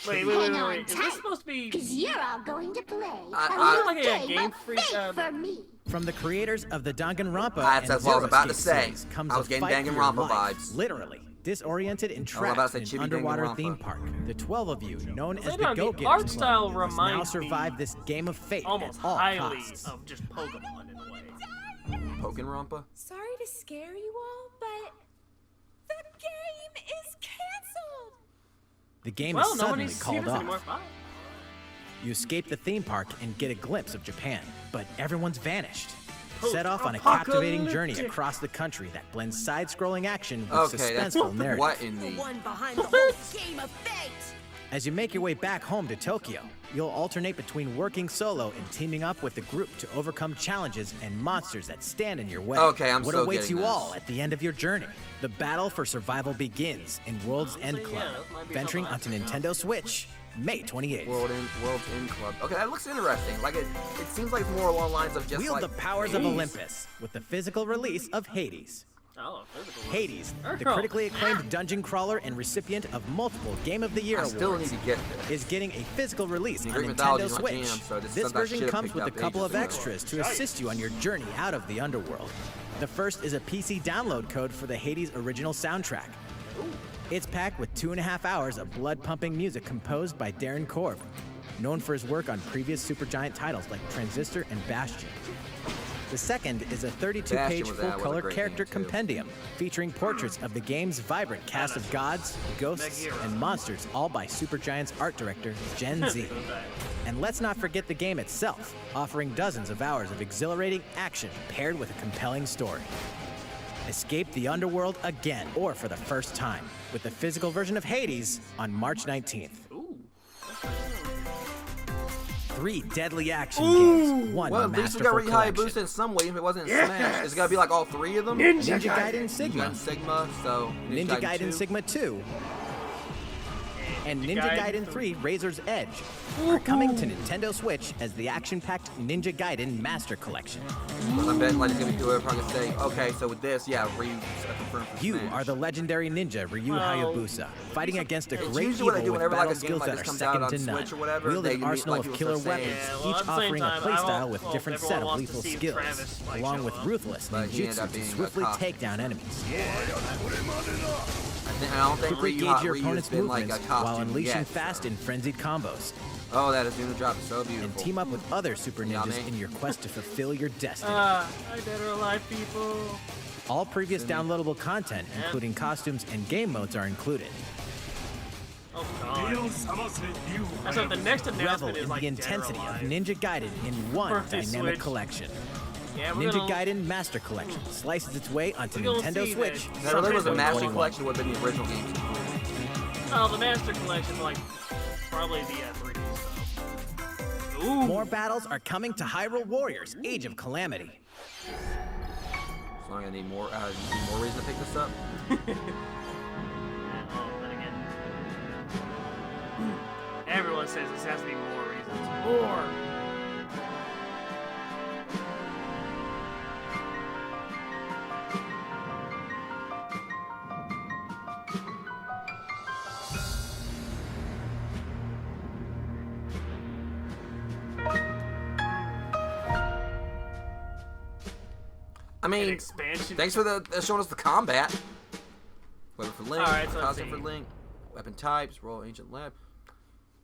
S1: Wait. Is this supposed to be?
S4: Cause you're all going to play.
S1: Like a Game Freak.
S4: For me.
S8: From the creators of the Danganronpa
S2: That's
S8: and
S2: what I was about to
S8: Zero
S2: say.
S8: Escape comes
S2: I was
S8: a
S2: getting
S8: fight for your
S2: Danganronpa
S8: life,
S2: vibes.
S8: Literally, disoriented and
S2: I was about
S8: trapped
S2: to
S8: in
S2: say
S8: an
S2: Chibi
S8: underwater
S2: Danganronpa.
S8: theme park. The 12 of you, known as
S1: Hold
S8: the
S1: on, the
S8: Go-Getters
S1: art
S8: Club,
S1: style
S8: must now
S1: reminds
S8: survive this game of fate
S1: almost
S8: at all
S1: highly
S8: costs.
S1: of just Pokemon in a way.
S2: Pokenrampa?
S5: Sorry to scare you all, but the game is canceled.
S8: The game
S1: Well,
S8: is
S1: no one
S8: suddenly
S1: needs to see
S8: called
S1: this
S8: off.
S1: anymore. Bye.
S8: You escape the theme park and get a glimpse of Japan, but everyone's vanished.
S1: Oh,
S8: Set off on a captivating journey across the country that blends side-scrolling action with
S2: Okay, that's
S8: suspenseful narrative.
S2: what in the...
S17: One behind the whole game of fate.
S8: As you make your way back home to Tokyo, you'll alternate between working solo and teaming up with the group to overcome challenges and monsters that stand in your way.
S2: Okay, I'm
S8: what
S2: so
S8: awaits
S2: getting
S8: you
S2: this.
S8: all at the end of your journey? The battle for survival begins in World's End Club,
S1: that might be
S8: venturing onto
S1: something
S8: Nintendo Switch, May 28th.
S2: World's End Club. Okay, that looks interesting. Like it seems like more along the lines of just
S8: Wield
S2: like
S8: the powers of Olympus with the physical release of Hades.
S1: Oh, physical.
S8: Hades, the
S1: Girl.
S8: critically acclaimed dungeon crawler and recipient of multiple Game of the Year
S2: I
S8: awards,
S2: still need to get this.
S8: is getting a physical release on
S2: Greek
S8: Nintendo
S2: mythology is my
S8: Switch.
S2: jam, so this is
S8: This
S2: something I
S8: version
S2: should've
S8: comes
S2: picked
S8: with a
S2: up
S8: couple of
S2: ages ago.
S8: extras to assist you on your journey out of the underworld. The first is a PC download code for the Hades original soundtrack. It's packed with 2.5 hours of blood-pumping music composed by Darren Korb, known for his work on previous Supergiant titles like Transistor and Bastion. The second is a 32-page full-color character compendium featuring portraits of the game's vibrant cast of gods, ghosts, and monsters, all by Supergiant's art director, Gen Z. And let's not forget the game itself, offering dozens of hours of exhilarating action paired with a compelling story. Escape the underworld again, or for the first time, with the physical version of Hades on March 19th. 3 deadly action games, 1
S2: well, at least we got Ryu Hayabusa in some way if it wasn't in Smash. It's gotta be like all 3 of them?
S8: Ninja Gaiden Sigma.
S2: So
S8: Ninja Gaiden Sigma 2. And Ninja Gaiden 3 Razor's Edge are coming to Nintendo Switch as the action-packed Ninja Gaiden Master Collection.
S2: I'm betting like it's gonna be people who are probably gonna say, okay, so with this, yeah, Ryu's confirmed for
S8: You
S2: Smash.
S8: are the legendary ninja Ryu Hayabusa, fighting against a great
S2: usually what they
S8: evil
S2: do
S8: with
S2: whenever,
S8: battle
S2: like, a game
S8: skills
S2: like
S8: that
S2: this
S8: are
S2: comes out
S8: second
S2: on
S8: to none,
S2: Switch or whatever,
S8: wielding an
S2: they
S8: arsenal
S2: like
S8: of
S2: people
S8: killer
S2: start saying-
S8: weapons,
S1: Yeah, well,
S8: each
S1: at the same
S8: offering a
S1: time,
S8: playstyle with
S1: well,
S8: different
S1: everyone
S8: set of
S1: wants to
S8: lethal
S1: see
S8: skills,
S1: Travis, like,
S8: along
S1: show
S8: with
S1: up.
S8: ruthless
S2: But he ended
S8: ninjutsu
S2: up
S8: to
S2: being a
S8: swiftly
S2: costume.
S8: take down enemies.
S2: I don't think
S8: Quickly
S2: Ryu,
S8: gauge your
S2: Ryu's
S8: opponent's
S2: been like a
S8: movements
S2: costume
S8: while unleashing
S2: yet,
S8: fast and frenzied combos.
S2: Oh, that is new drop is so beautiful.
S8: And team up with other super ninjas
S2: Yummy.
S8: in your quest to fulfill your destiny.
S1: I dead or alive people.
S8: All previous downloadable content, including costumes and game modes, are included.
S1: Oh god. That's what the next
S8: Revel
S1: announcement
S8: in
S1: is like
S8: the
S1: Dead or
S8: intensity of
S1: Alive.
S8: Ninja Gaiden in one
S1: For the
S8: dynamic
S1: Switch.
S8: collection.
S1: Yeah, we're
S8: Ninja
S1: gonna-
S8: Gaiden Master Collection slices its way onto
S1: We're gonna
S8: Nintendo
S1: see
S8: Switch.
S1: that.
S2: If that really was a Master
S8: 2021.
S2: Collection, it would have been the original game.
S1: Oh, the Master Collection, like, probably the 3D stuff. Ooh.
S8: More battles are coming to Hyrule Warriors: Age of Calamity.
S2: So I'm gonna need more reason to pick this up.
S1: Everyone says this has to be more reasons. More!
S2: I mean,
S1: expansion.
S2: thanks for showing us the combat. Weapon for Link,
S1: Alright, so let's
S2: costume for
S1: see.
S2: Link, weapon types, Royal Ancient Lab.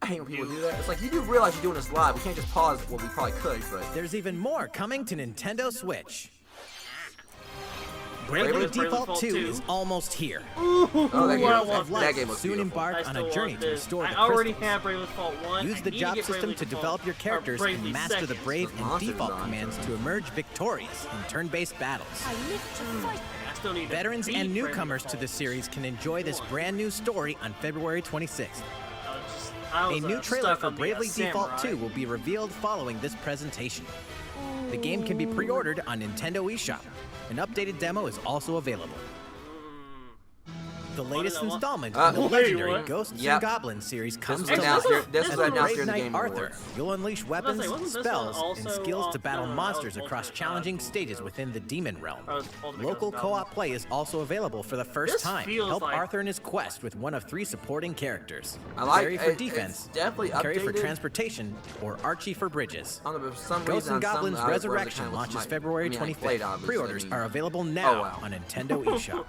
S2: I hate when people do that. It's like, you do realize you're doing this live. We can't just pause. Well, we probably could, but...
S8: There's even more coming to Nintendo Switch.
S2: Bravely
S8: Bravely
S2: Default
S8: Default 2 is almost here.
S2: Oh, that game,
S8: Worlds
S2: that,
S8: of
S2: that
S8: Light
S2: game looks
S8: soon
S2: beautiful.
S8: embark on a journey to restore the
S1: I already
S8: crystals.
S1: have Bravely Default 1.
S8: Use
S1: I
S8: the
S1: need
S8: job
S1: to get
S8: system
S1: Bravely
S8: to
S1: Default,
S8: develop your
S1: or
S8: characters
S1: Bravely
S8: and master the
S1: Second.
S8: brave
S2: Those
S8: and
S2: monster
S8: default
S2: designs,
S8: commands to emerge victorious in turn-based battles.
S1: I still need to
S8: Veterans
S1: beat
S8: and
S1: Bravely
S8: newcomers to
S1: Default.
S8: the series can enjoy this brand new story on February 26th.
S1: I
S8: A
S1: was,
S8: new trailer
S1: stuck
S8: for
S1: on the,
S8: Bravely Default
S1: Samurai.
S8: 2 will be revealed following this presentation. The game can be pre-ordered on Nintendo eShop. An updated demo is also available. The latest installment in the legendary
S2: what?
S8: Ghosts
S2: Yep.
S8: and Goblins series comes
S2: was
S8: to
S2: announced
S8: life.
S2: during- this
S8: As
S2: was
S8: the
S2: announced
S8: Brave
S2: during the
S8: Knight
S2: Game
S8: Arthur,
S2: Awards.
S8: you'll unleash weapons,
S1: wasn't this one
S8: spells, and
S1: also
S8: skills to
S1: off-
S8: battle
S1: no,
S8: monsters
S1: that was
S8: across
S1: Ultimate
S8: challenging
S1: Gods.
S8: stages within the Demon Realm.
S1: Ultimate
S8: Local
S1: Gods
S8: co-op play is also available for the first
S1: This
S8: time.
S1: feels
S8: Help
S1: like-
S8: Arthur in his quest with one of 3 supporting characters.
S2: I like
S8: Barry for
S2: it-
S8: defense,
S2: it's definitely
S8: Carrie for
S2: updated.
S8: transportation, or Archie for bridges.
S2: I don't know, for some
S8: Ghosts
S2: reason,
S8: and
S2: on
S8: Goblins
S2: some,
S8: Resurrection
S2: kinda looks
S8: launches
S2: like-
S8: February
S2: I mean, I
S8: 25th.
S2: played, obviously,
S8: Pre-orders
S2: I mean-
S8: are available now
S2: Oh, wow.
S8: on Nintendo eShop.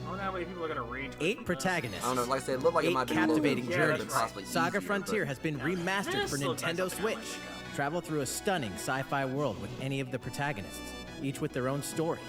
S1: I wonder how many people are gonna rage.
S8: 8 protagonists.
S2: I don't know, like I said, it looked like it
S8: 8
S2: might be a little
S8: captivating
S2: bit
S8: journeys.
S2: possibly
S8: Saga
S2: easier,
S8: Frontier
S2: but-
S8: has been remastered for
S1: This looks like
S8: Nintendo
S1: something I
S8: Switch.
S1: might
S8: Travel through a stunning sci-fi world with any of the protagonists, each with their own stories.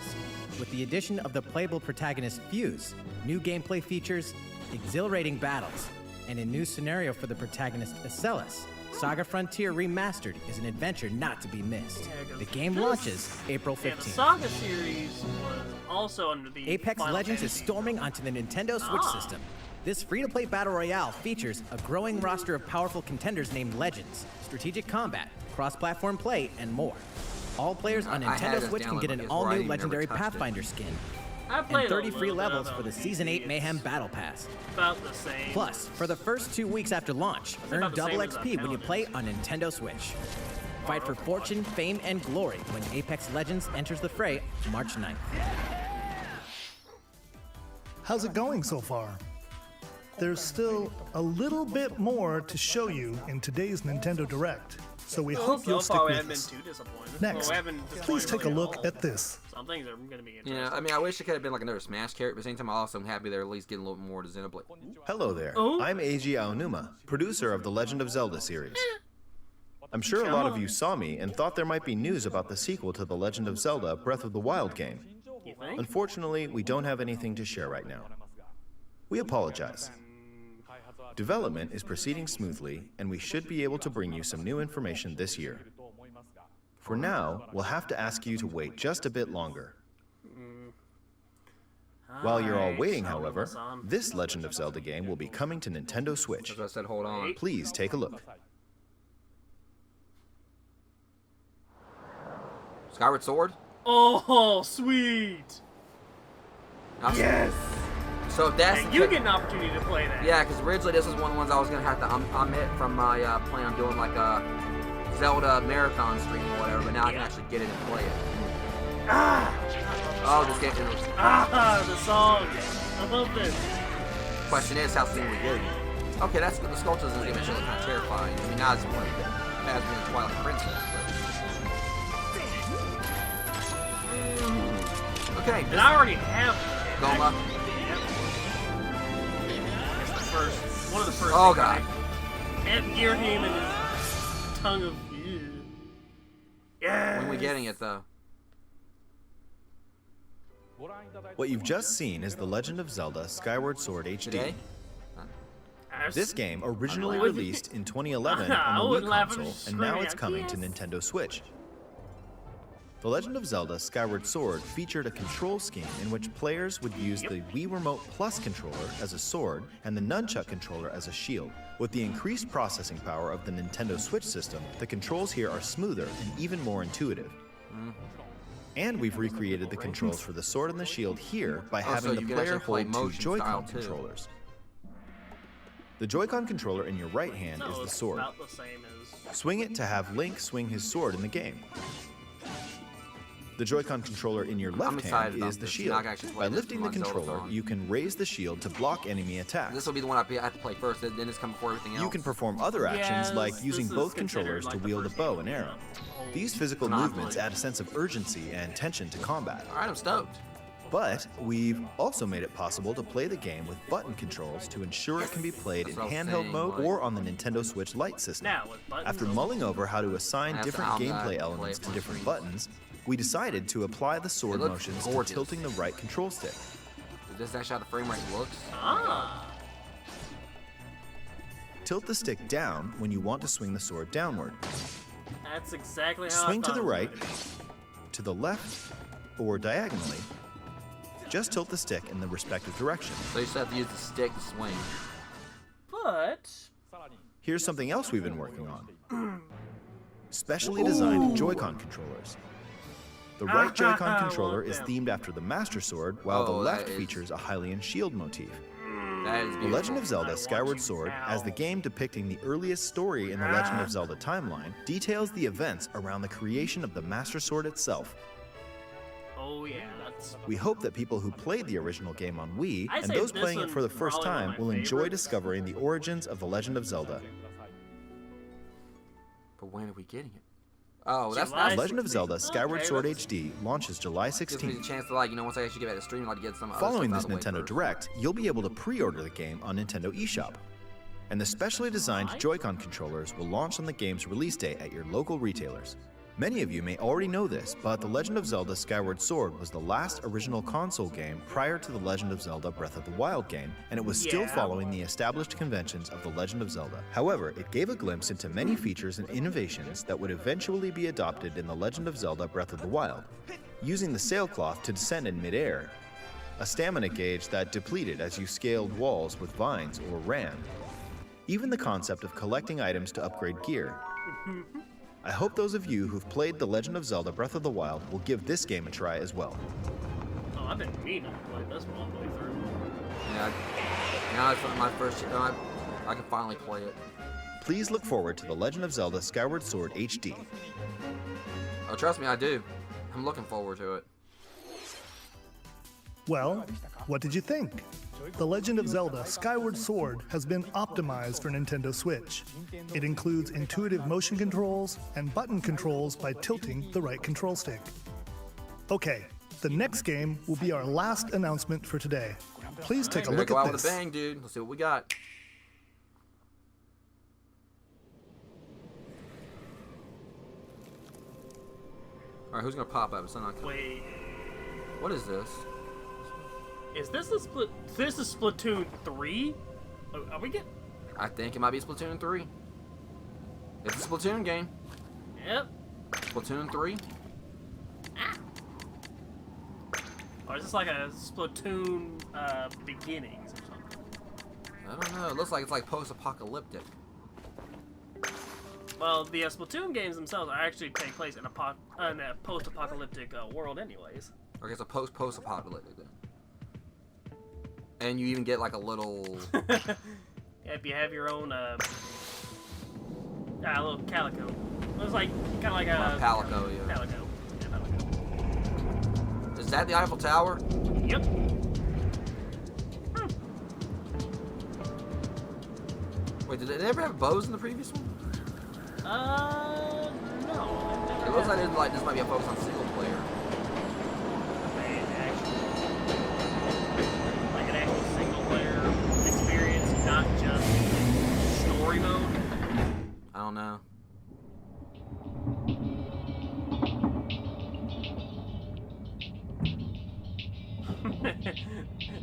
S8: With the addition of the playable protagonist Fuse, new gameplay features, exhilarating battles, and a new scenario for the protagonist Acellus, Saga Frontier Remastered is an adventure not to be missed. The game launches April
S1: Yeah, the
S8: 15th.
S1: Saga series was also under the
S8: Apex
S1: Final
S8: Legends is
S1: Fantasy.
S8: storming onto the Nintendo Switch system. This free-to-play battle royale features a growing roster of powerful contenders named Legends, strategic combat, cross-platform play, and more. All players on
S2: I had
S8: Nintendo
S2: this
S8: Switch can
S2: download
S8: get
S2: on
S8: an
S2: PS4, I
S8: all-new
S2: even never
S8: legendary
S2: touched it.
S8: Pathfinder skin,
S1: I
S8: and
S1: played
S8: 30
S1: a
S8: free
S1: little bit
S8: levels
S1: of
S8: for the
S1: it.
S8: Season 8 Mayhem Battle Pass.
S1: About the same.
S8: Plus, for the first 2 weeks after launch,
S1: That's
S8: earn
S1: about the
S8: double
S1: same as
S8: XP when you
S1: Paladins.
S8: play on Nintendo Switch. Fight for fortune, fame, and glory when Apex Legends enters the fray March 9th.
S7: How's it going so far? There's still a little bit more to show you in today's Nintendo Direct, so we hope you'll stick with
S1: been
S7: us.
S1: too disappointed.
S7: Next,
S1: Well, we haven't
S7: please
S1: disappointed
S7: take a
S1: really
S7: look
S1: all.
S7: at this.
S1: Some things are going to be interesting.
S2: Yeah, I mean, I wish it could have been like another Smash character, but at the same time, I also am happy they're at least getting a little more to Xenoblade.
S18: Hello there.
S1: Oh?
S18: I'm Eiji Aonuma, producer of the Legend of Zelda series. I'm sure a lot of you saw me and thought there might be news about the sequel to The Legend of Zelda Breath of the Wild game.
S1: You think?
S18: Unfortunately, we don't have anything to share right now. We apologize. Development is proceeding smoothly, and we should be able to bring you some new information this year. For now, we'll have to ask you to wait just a bit longer. While you're all waiting, however, this Legend of Zelda game will be coming to Nintendo Switch.
S2: That's what I said, hold on.
S18: Please take a look.
S2: Skyward Sword?
S1: Oh, sweet!
S2: Yes! So if that's
S1: and you get an opportunity to play that.
S2: Yeah, because originally this was one of the ones I was going to have to omit from my plan on doing like a Zelda marathon stream or whatever, but now I can actually get it and play it. Oh, this game is...
S1: the song! I love this.
S2: Question is, how soon we get it? Okay, that's good. The sculptures in this game are actually kind of terrifying. I mean, not as one as being Twilight Princess, but... Okay,
S1: and I already have
S2: Goma.
S1: It's the first, one of the first.
S2: Oh god.
S1: And Gear him and his tongue of. Yeah.
S2: When are we getting it though?
S18: What you've just seen is The Legend of Zelda Skyward Sword HD.
S2: Today?
S18: This game originally released in 2011 on the Wii console, and now it's coming to Nintendo Switch. The Legend of Zelda Skyward Sword featured a control scheme in which players would use the Wii Remote Plus controller as a sword and the Nunchuck controller as a shield. With the increased processing power of the Nintendo Switch system, the controls here are smoother and even more intuitive. And we've recreated the controls for the sword and the shield here by having the player hold two Joy-Con controllers. The Joy-Con controller in your right hand is the sword.
S1: About the same as...
S18: Swing it to have Link swing his sword in the game. The Joy-Con controller in your left hand is the shield. By lifting the controller, you can raise the shield to block enemy attacks.
S2: This will be the one I have to play first, then it's come before everything else.
S18: You can perform other actions like using both controllers to wield a bow and arrow. These physical movements add a sense of urgency and tension to combat.
S2: Alright, I'm stoked.
S18: But we've also made it possible to play the game with button controls to ensure it can be played in handheld mode or on the Nintendo Switch Lite system. After mulling over how to assign different gameplay elements to different buttons, we decided to apply the sword motions to tilting the right control stick.
S2: Is this actually how the frame rate looks?
S18: Tilt the stick down when you want to swing the sword downward.
S1: That's exactly how
S18: Swing to the right, to the left, or diagonally. Just tilt the stick in the respective direction.
S2: So you just have to use the stick to swing.
S1: But...
S18: Here's something else we've been working on. Specially designed Joy-Con controllers. The right Joy-Con controller is themed after the Master Sword, while the left features a Hylian shield motif. The Legend of Zelda Skyward Sword, as the game depicting the earliest story in the Legend of Zelda timeline, details the events around the creation of the Master Sword itself.
S1: Oh yeah, that's...
S18: We hope that people who played the original game on Wii,
S1: I'd
S18: and
S1: say
S18: those
S1: this
S18: playing it
S1: one's
S18: for the first
S1: probably one
S18: time,
S1: of my
S18: will enjoy
S1: favorites.
S18: discovering the origins of the Legend of Zelda.
S2: But when are we getting it? Oh, that's
S18: Legend of Zelda Skyward Sword HD launches July 16th.
S2: Gives me the chance to, like, you know, once I actually get back to stream, like, get some
S18: Following this
S2: other stuff out
S18: Nintendo
S2: of the way
S18: Direct, you'll be able to pre-order the game on Nintendo eShop. And the specially designed Joy-Con controllers will launch on the game's release date at your local retailers. Many of you may already know this, but The Legend of Zelda Skyward Sword was the last original console game prior to The Legend of Zelda Breath of the Wild game, and it was still following the established conventions of The Legend of Zelda. However, it gave a glimpse into many features and innovations that would eventually be adopted in The Legend of Zelda Breath of the Wild. Using the sailcloth to descend in midair, a stamina gauge that depleted as you scaled walls with vines or ran, even the concept of collecting items to upgrade gear. I hope those of you who've played The Legend of Zelda Breath of the Wild will give this game a try as well.
S1: Oh, I've been meaning to play this one all the way through.
S2: Yeah, now it's my first. I can finally play it.
S18: Please look forward to The Legend of Zelda Skyward Sword HD.
S2: Oh, trust me, I do. I'm looking forward to it.
S7: Well, what did you think? The Legend of Zelda Skyward Sword has been optimized for Nintendo Switch. It includes intuitive motion controls and button controls by tilting the right control stick. Okay, the next game will be our last announcement for today. Please take a look
S2: go
S7: at
S2: out
S7: this.
S2: with a bang, dude. Let's see what we got. Alright, who's gonna pop up? It's not coming.
S1: Wait.
S2: What is this?
S1: Is this a split? This is Splatoon 3? Are we getting?
S2: I think it might be Splatoon 3. It's a Splatoon game.
S1: Yep.
S2: Splatoon 3.
S1: Or is this like a Splatoon beginnings or something?
S2: I don't know. It looks like it's like post-apocalyptic.
S1: Well, the Splatoon games themselves are actually take place in a post-apocalyptic world, anyways.
S2: Okay, so post-apocalyptic then. And you even get like a little.
S1: Yeah, if you have your own a little calico. It was like kind of like a
S2: Palico, yeah.
S1: Palico. Yeah, Palico.
S2: Is that the Eiffel Tower?
S1: Yep.
S2: Wait, did it ever have bows in the previous one?
S1: No.
S2: It looks like this might be a focus on single player.
S1: Like an actual single player experience, not just story mode.
S2: I don't know.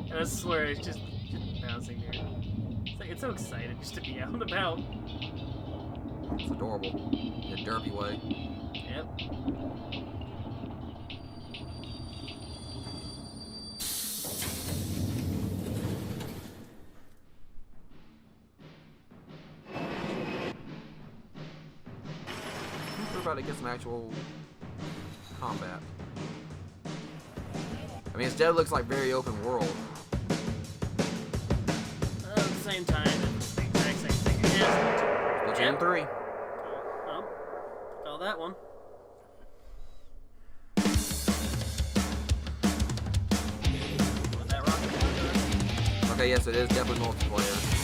S1: And I swear it's just bouncing there. It's so excited just to be out and about.
S2: It's adorable. In a derpy way.
S1: Yep.
S2: We're about to get some actual combat. I mean, instead it looks like very open world.
S1: At the same time, it's the exact same thing again.
S2: Splatoon 3.
S1: Well, call that one. Was that rocket?
S2: Okay, yes, it is definitely multiplayer.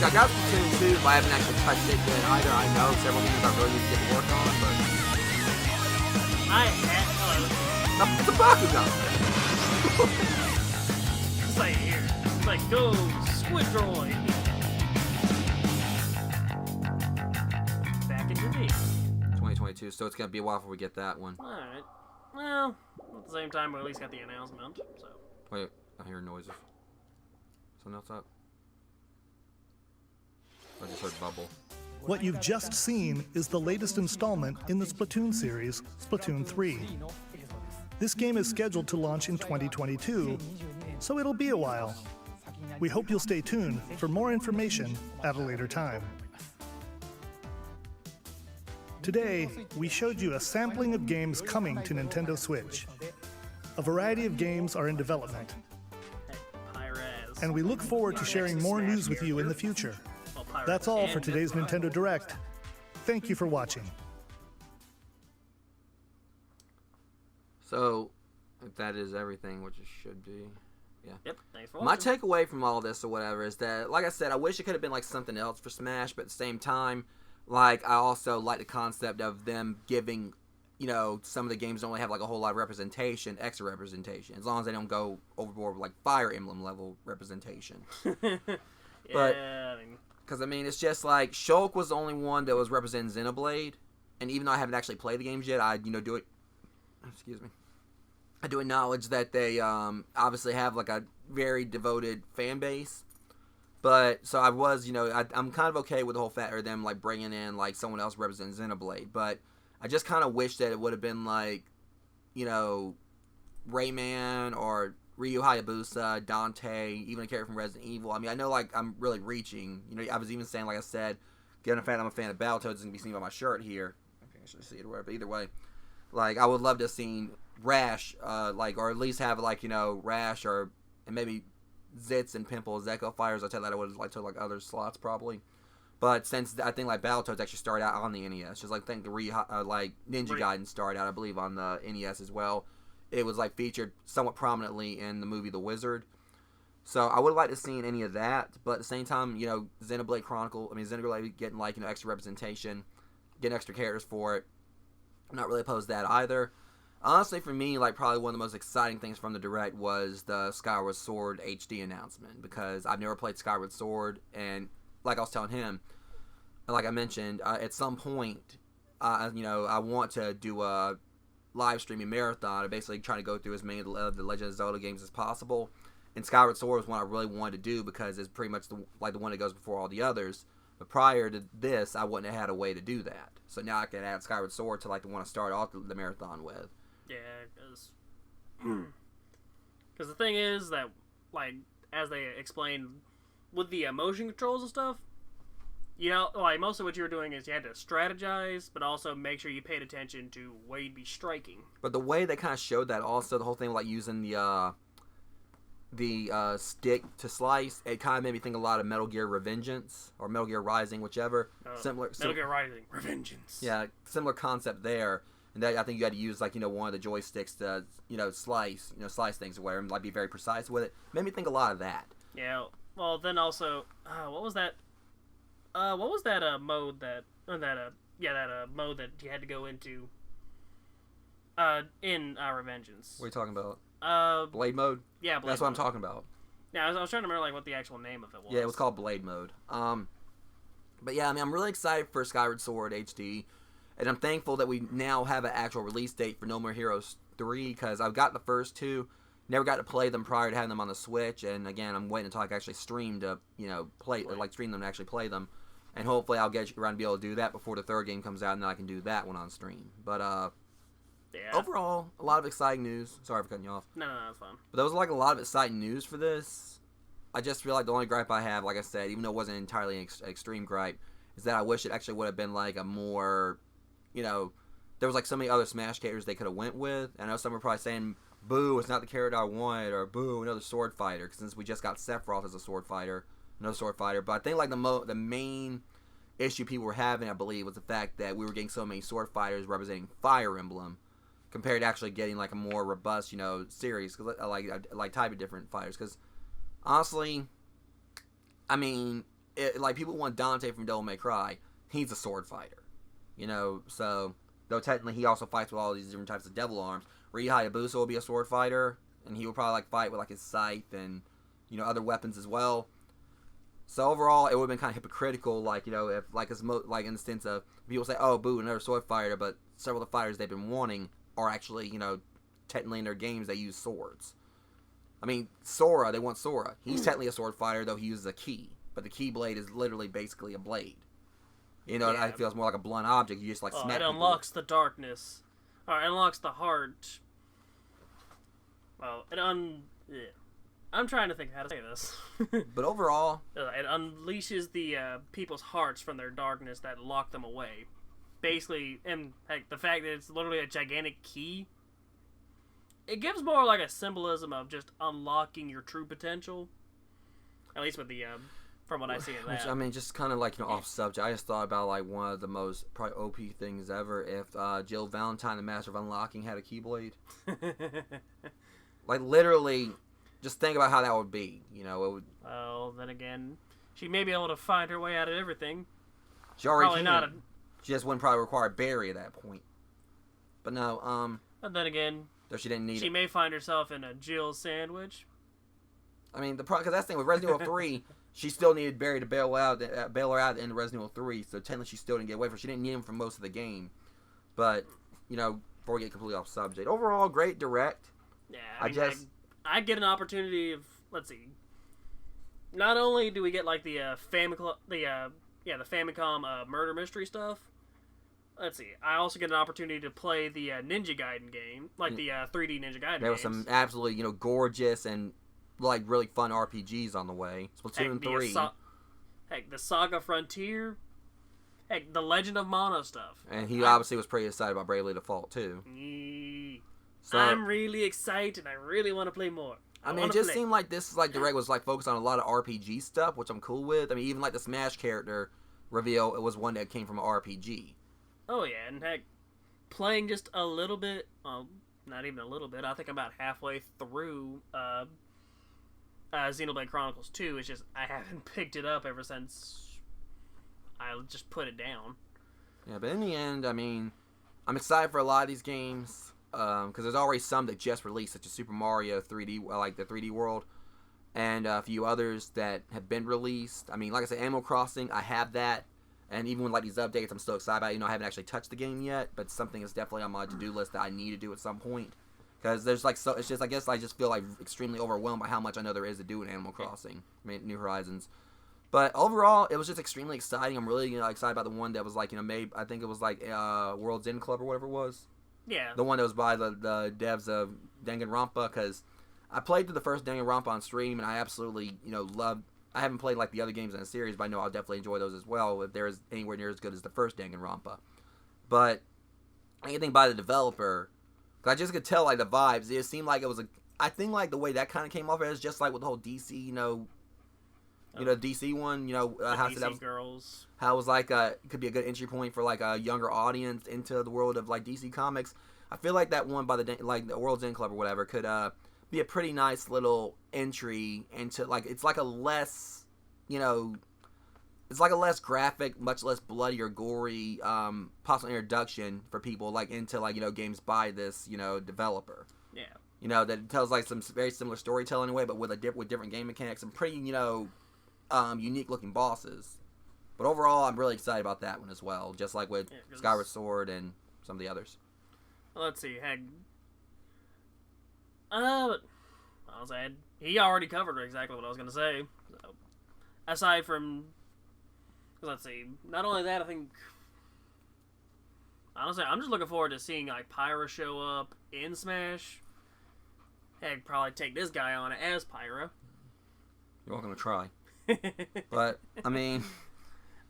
S2: I got Splatoon 2, but I haven't actually touched it yet either. I know several things I really need to get to work on, but... It's a Bakugan!
S1: It's like here. It's like, go, Squid Droid! Back into me.
S2: 2022, so it's gonna be a while before we get that one.
S1: Alright. Well, at the same time, we at least got the announcement, so...
S2: Wait, I hear noises. Something else up? I just heard bubble.
S7: What you've just seen is the latest installment in the Splatoon series, Splatoon 3. This game is scheduled to launch in 2022, so it'll be a while. We hope you'll stay tuned for more information at a later time. Today, we showed you a sampling of games coming to Nintendo Switch. A variety of games are in development, and we look forward to sharing more news with you in the future. That's all for today's Nintendo Direct. Thank you for watching.
S2: So, that is everything, which it should be. Yeah.
S1: Yep, thanks for
S2: My
S1: watching.
S2: takeaway from all this or whatever is that, like I said, I wish it could have been like something else for Smash, but at the same time, like, I also like the concept of them giving, you know, some of the games don't really have like a whole lot of representation, extra representation, as long as they don't go overboard with like Fire Emblem level representation. But,
S1: yeah, I mean...
S2: Because, I mean, it's just like, Shulk was the only one that was representing Xenoblade, and even though I haven't actually played the games yet, I, you know, I do acknowledge that they, obviously have, like, a very devoted fan base, but, so I was, you know, I'm kind of okay with the whole fact of them, like, bringing in, like, someone else representing Xenoblade, but I just kind of wish that it would have been, like, you know, Rayman, or Ryu Hayabusa, Dante, even a character from Resident Evil. I mean, I know, like, I'm really reaching. You know, I was even saying, like I said, given the fact I'm a fan of Battletoads, it's going to be seen by my shirt here. I think I should see it or whatever, but either way. Like, I would love to have seen Rash, like, or at least have, like, you know, Rash, or, and maybe Zits and Pimples, Echo Fires. I'll tell you that I would have liked to, like, other slots, probably. But since I think, like, Battletoads actually started out on the NES, just like, I think the like, Ninja Gaiden started out, I believe, on the NES as well. It was, like, featured somewhat prominently in the movie The Wizard. So I would have liked to have seen any of that, but at the same time, you know, Xenoblade getting, like, you know, extra representation, getting extra characters for it. I'm not really opposed to that either. Honestly, for me, like, probably one of the most exciting things from the Direct was the Skyward Sword HD announcement, because I've never played Skyward Sword, and like I was telling him, like I mentioned, at some point, you know, I want to do a live streaming marathon of basically trying to go through as many of the Legend of Zelda games as possible. And Skyward Sword was one I really wanted to do because it's pretty much the one that goes before all the others. But prior to this, I wouldn't have had a way to do that. So now I can add Skyward Sword to like the one I started off the marathon with.
S1: Yeah, because the thing is that, like, as they explained with the motion controls and stuff, you know, like, most of what you were doing is you had to strategize, but also make sure you paid attention to where you'd be striking.
S2: But the way they kind of showed that also, the whole thing like using the stick to slice, it kind of made me think a lot of Metal Gear Revengeance or Metal Gear Rising, whichever.
S1: Metal Gear Rising, Revengeance.
S2: Yeah, similar concept there. And that, I think you had to use, like, you know, one of the joysticks to, you know, slice things or whatever, and like be very precise with it. Made me think a lot of that.
S1: Yeah. Well, then also, what was that? What was that mode that mode that you had to go into in Revengeance?
S2: What are you talking about? Blade mode?
S1: Yeah, Blade
S2: That's what I'm
S1: mode.
S2: talking about.
S1: Yeah, I was trying to remember like what the actual name of it was.
S2: Yeah, it was called Blade mode. But yeah, I mean, I'm really excited for Skyward Sword HD, and I'm thankful that we now have an actual release date for No More Heroes 3, because I've got the first two, never got to play them prior to having them on the Switch, and again, I'm waiting until I can actually stream to, you know, stream them to actually play them, and hopefully I'll get around to be able to do that before the third game comes out, and then I can do that one on stream. But
S1: yeah.
S2: Overall, a lot of exciting news. Sorry for cutting you off.
S1: No, that's fine.
S2: But there was like a lot of exciting news for this. I just feel like the only gripe I have, like I said, even though it wasn't entirely an extreme gripe, is that I wish it actually would have been like a more, you know, there was like so many other Smash characters they could have went with. And I know some are probably saying, boo, it's not the character I wanted, or boo, another sword fighter, cause since we just got Sephiroth as a sword fighter, another sword fighter. But I think like the main issue people were having, I believe, was the fact that we were getting so many sword fighters representing Fire Emblem, compared to actually getting like a more robust, you know, series, cause like type of different fighters. Because honestly, I mean, like people want Dante from Devil May Cry, he's a sword fighter, you know. So though technically he also fights with all these different types of devil arms. Rei Hayabusa will be a sword fighter, and he will probably like fight with like his scythe and, you know, other weapons as well. So overall, it would have been kind of hypocritical, like, you know, if like like in the sense of people say, oh, boo, another sword fighter, but several of the fighters they've been wanting are actually, you know, technically in their games they use swords. I mean, Sora, they want Sora. He's technically a sword fighter, though he uses a key, but the key blade is literally basically a blade. You know,
S1: Yeah.
S2: I feel it's more like a blunt object. You just like smack
S1: it
S2: people
S1: unlocks the darkness. Or it unlocks the heart. Well, yeah. I'm trying to think how to say this.
S2: But overall,
S1: It unleashes the people's hearts from their darkness that lock them away. Basically, and heck, the fact that it's literally a gigantic key, it gives more like a symbolism of just unlocking your true potential. At least with the, from what I see in that.
S2: which, I mean, just kind of like, you know, off subject, I just thought about like one of the most probably OP things ever if Jill Valentine, the Master of Unlocking, had a keyblade. Like literally, just think about how that would be. You know, it would.
S1: Well, then again, she may be able to find her way out of everything.
S2: She already
S1: Probably
S2: can.
S1: not.
S2: She just wouldn't probably require Barry at that point. But no,
S1: But then again,
S2: though she didn't need
S1: she
S2: it.
S1: may find herself in a Jill sandwich.
S2: I mean, because that's the thing with Resident Evil 3, she still needed Barry to bail her out at the end of Resident Evil 3. So technically, she still didn't get away from. She didn't need him for most of the game. But you know, before we get completely off subject, overall, great direct.
S1: Yeah,
S2: I
S1: I get an opportunity of, let's see. Not only do we get like the Famicom murder mystery stuff. Let's see. I also get an opportunity to play the Ninja Gaiden game, like the 3D Ninja Gaiden.
S2: There was some absolutely, you know, gorgeous and like really fun RPGs on the way. Splatoon 3.
S1: Heck, the Saga Frontier. Heck, the Legend of Mana stuff.
S2: And he obviously was pretty excited about Bravely Default too. So,
S1: I'm really excited. I really want to play more.
S2: I mean, it just seemed like this like direct was like focused on a lot of RPG stuff, which I'm cool with. I mean, even like the Smash character reveal, it was one that came from an RPG.
S1: Oh yeah, and heck, playing just a little bit, not even a little bit, I think I'm about halfway through Xenoblade Chronicles 2. It's just, I haven't picked it up ever since I just put it down.
S2: Yeah, but in the end, I mean, I'm excited for a lot of these games because there's already some that just released, such as Super Mario 3D, like the 3D World, and a few others that have been released. I mean, like I said, Animal Crossing, I have that, and even with like these updates, I'm still excited about it. You know, I haven't actually touched the game yet, but something is definitely on my to-do list that I need to do at some point. Because there's like so, it's just I guess I just feel like extremely overwhelmed by how much I know there is to do in Animal Crossing, New Horizons. But overall, it was just extremely exciting. I'm really excited about the one that was like made. I think it was like World's End Club or whatever it was.
S1: Yeah.
S2: The one that was by the devs of Danganronpa, because I played through the first Danganronpa on stream and I absolutely loved. I haven't played like the other games in the series, but I know I'll definitely enjoy those as well if they're anywhere near as good as the first Danganronpa. But anything by the developer. I just could tell like the vibes. It seemed like it was I think like the way that kind of came off as just like with the whole DC, DC one, how
S1: DC
S2: that was,
S1: girls.
S2: How it was like it could be a good entry point for like a younger audience into the world of like DC Comics. I feel like that one by the World's End Club or whatever could be a pretty nice little entry into like it's like a less, it's like a less graphic, much less bloody or gory possible introduction for people like into like games by this developer.
S1: Yeah.
S2: That tells like some very similar storytelling in a way, but with different game mechanics and pretty unique looking bosses. But overall, I'm really excited about that one as well, just like with Skyward Sword and some of the others.
S1: Let's see, he already covered exactly what I was gonna say. So, aside from. Let's see. Not only that, I think. Honestly, I'm just looking forward to seeing like Pyra show up in Smash. Heck, probably take this guy on as Pyra.
S2: You're welcome to try. But I mean,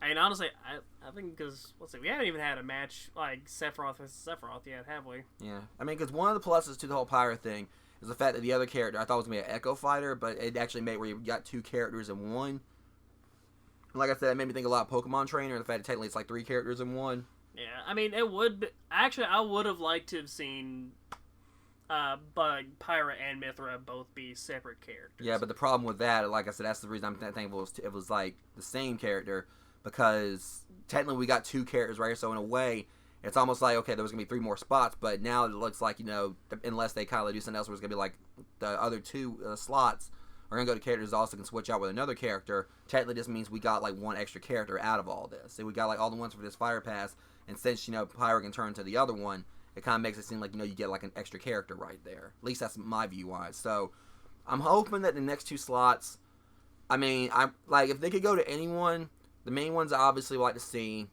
S1: honestly, I think because let's see, we haven't even had a match like Sephiroth versus Sephiroth yet, have we?
S2: Yeah, I mean, because one of the pluses to the whole Pyra thing is the fact that the other character I thought was gonna be an Echo Fighter, but it actually made where you got two characters in one. Like I said, it made me think a lot of Pokemon Trainer, and the fact that technically it's like three characters in one.
S1: Yeah, I mean, it would be... Actually, I would have liked to have seen but Pyra and Mithra both be separate characters.
S2: Yeah, but the problem with that, like I said, that's the reason I'm thinking it was like the same character, because technically we got two characters right here, so in a way, it's almost like, okay, there was going to be three more spots, but now it looks like, unless they kind of do something else where it's going to be like the other two slots, we're going to go to characters also can switch out with another character. Technically, this means we got like one extra character out of all this. So we got like all the ones for this Fire Pass, and since, Pyra can turn to the other one, it kind of makes it seem like, you get like an extra character right there. At least that's my view on it. So I'm hoping that the next two slots, I mean, I'm like, if they could go to anyone, the main ones I obviously would like to see,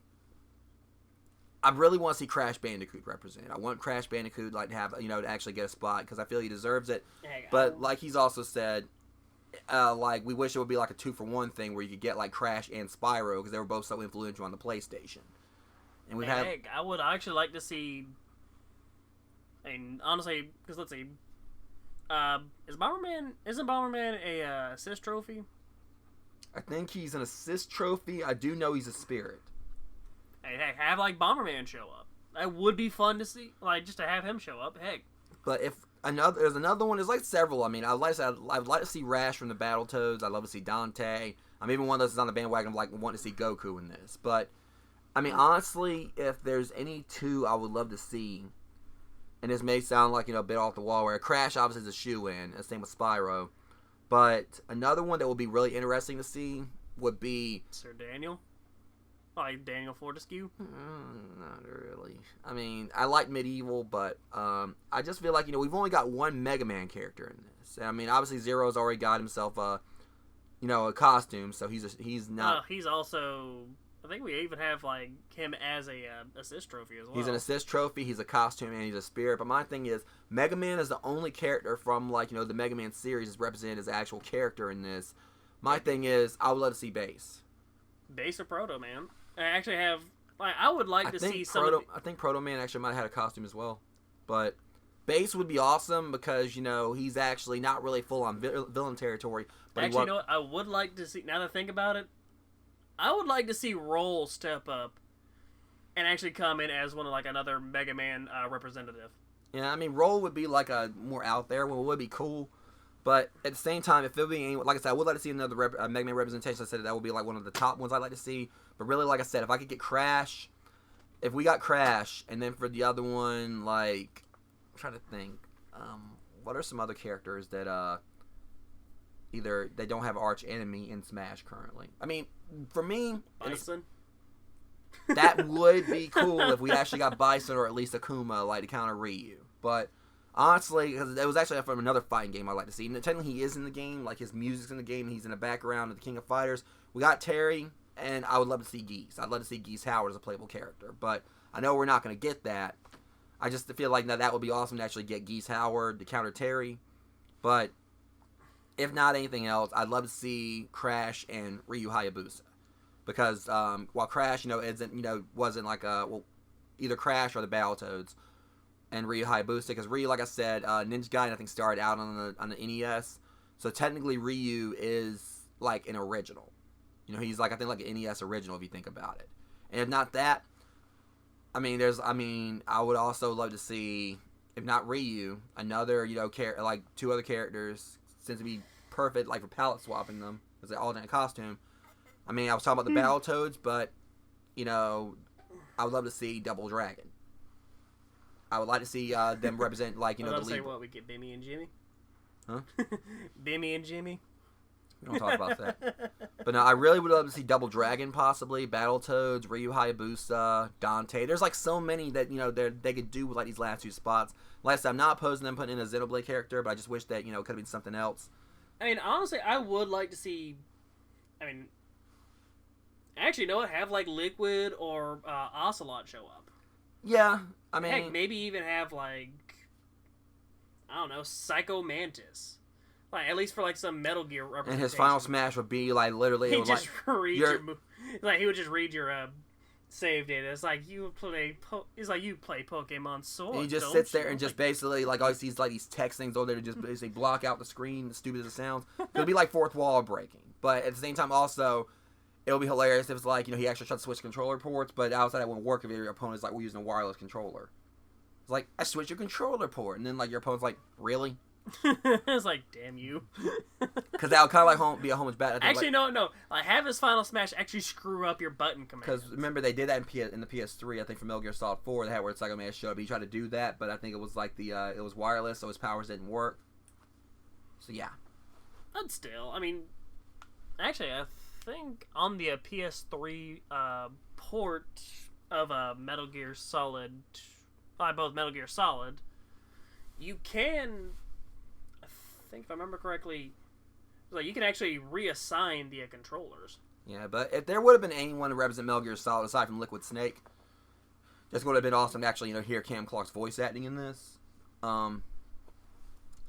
S2: I really want to see Crash Bandicoot represented. I want Crash Bandicoot like to have, to actually get a spot, because I feel he deserves it. But like he's also said, like we wish it would be like a 2-for-1 thing where you could get like Crash and Spyro, because they were both so influential on the PlayStation. And we've had.
S1: I would actually like to see. And honestly, because let's see, isn't Bomberman a assist trophy?
S2: I think he's an assist trophy. I do know he's a spirit.
S1: Hey, have like Bomberman show up. That would be fun to see, like just to have him show up. Heck.
S2: But if there's another one, there's like several. I mean, I'd like to see Rash from the Battletoads. I'd love to see Dante. I'm even one of those that's on the bandwagon of like wanting to see Goku in this. But I mean, honestly, if there's any two I would love to see, and this may sound like a bit off the wall, where Crash obviously is a shoe-in, and same with Spyro. But another one that would be really interesting to see would be
S1: Sir Daniel. Like Daniel Fortescue?
S2: Not really. I mean, I like Medieval, but I just feel like, we've only got one Mega Man character in this. I mean, obviously Zero's already got himself a costume, so he's not.
S1: He's also, I think we even have like him as a assist trophy as well.
S2: He's an assist trophy, he's a costume, and he's a spirit. But my thing is, Mega Man is the only character from like, the Mega Man series is represented as an actual character in this. My thing is, I would love to see Bass.
S1: Bass or Proto Man? I actually have, like, I would like to see some.
S2: I think Proto Man actually might have had a costume as well, but Bass would be awesome because he's actually not really full on villain territory. But
S1: actually, you know what? I would like to see. Now that I think about it, I would like to see Roll step up and actually come in as one of like another Mega Man representative.
S2: Yeah, I mean, Roll would be like a more out there one, would be cool. But at the same time, if it would be, like I said, I would like to see another Mega Man representation. I said that would be like one of the top ones I'd like to see. But really, like I said, if I could get Crash if we got Crash, and then for the other one, like, I'm trying to think, what are some other characters that either they don't have arch enemy in Smash currently? I mean, for me,
S1: Bison.
S2: That would be cool if we actually got Bison or at least Akuma, like, to counter Ryu. But honestly, because it was actually from another fighting game I'd like to see. And technically, he is in the game, like his music's in the game, he's in the background of the King of Fighters. We got Terry, and I would love to see Geese. I'd love to see Geese Howard as a playable character, but I know we're not going to get that. I just feel like that would be awesome to actually get Geese Howard to counter Terry. But if not anything else, I'd love to see Crash and Ryu Hayabusa. Because while Crash, wasn't like either Crash or the Battletoads and Ryu Hayabusa, because Ryu, like I said, Ninja Gaiden I think started out on the NES, so technically Ryu is like an original. He's like, I think, like an NES original if you think about it. And if not that, I would also love to see, if not Ryu, another, like 2 other characters, since it'd be perfect, like, for palette swapping them, as an alternate costume. I was talking about the Battletoads, but, I would love to see Double Dragon. I would like to see them represent, like, the lead.
S1: Say what, we get Bimmy and Jimmy?
S2: Huh?
S1: Bimmy and Jimmy?
S2: We don't talk about that. But no, I really would love to see Double Dragon, possibly, Battletoads, Ryu Hayabusa, Dante. There's like so many that, they could do with like these last 2 spots. Like I said, I'm not opposing them putting in a Xenoblade character, but I just wish that, it could have been something else.
S1: Honestly, I would like to see, actually, have like Liquid or Ocelot show up.
S2: Yeah,
S1: Heck, maybe even have like, I don't know, Psycho Mantis. Like, at least for like some Metal Gear representation.
S2: And his final smash would be like literally.
S1: He just read your he would just read your save data. It's like you play Pokemon Sword.
S2: And he just sits there and just basically like all he sees like these text things over there to just basically block out the screen. As stupid as it sounds, it'll be like fourth wall breaking. But at the same time, also, it'll be hilarious if it's like he actually tried to switch controller ports, but outside it wouldn't work if your opponent's like, we're using a wireless controller. It's like, I switched your controller port, and then like your opponent's like, really?
S1: It's like, damn you.
S2: Because that would kind of like be a homage back.
S1: Actually, no. Like, have his final smash actually screw up your button commands.
S2: Because remember, they did that in the PS3. I think for Metal Gear Solid 4, they had where Psycho Man showed up. He tried to do that, but I think it was like it was wireless, so his powers didn't work. So yeah.
S1: But still, actually, I think on the PS3 port of Metal Gear Solid, both Metal Gear Solid, you can, I think if I remember correctly, like you can actually reassign the controllers.
S2: Yeah, but if there would have been anyone to represent Metal Gear Solid aside from Liquid Snake, this would have been awesome to actually hear Cam Clark's voice acting in this.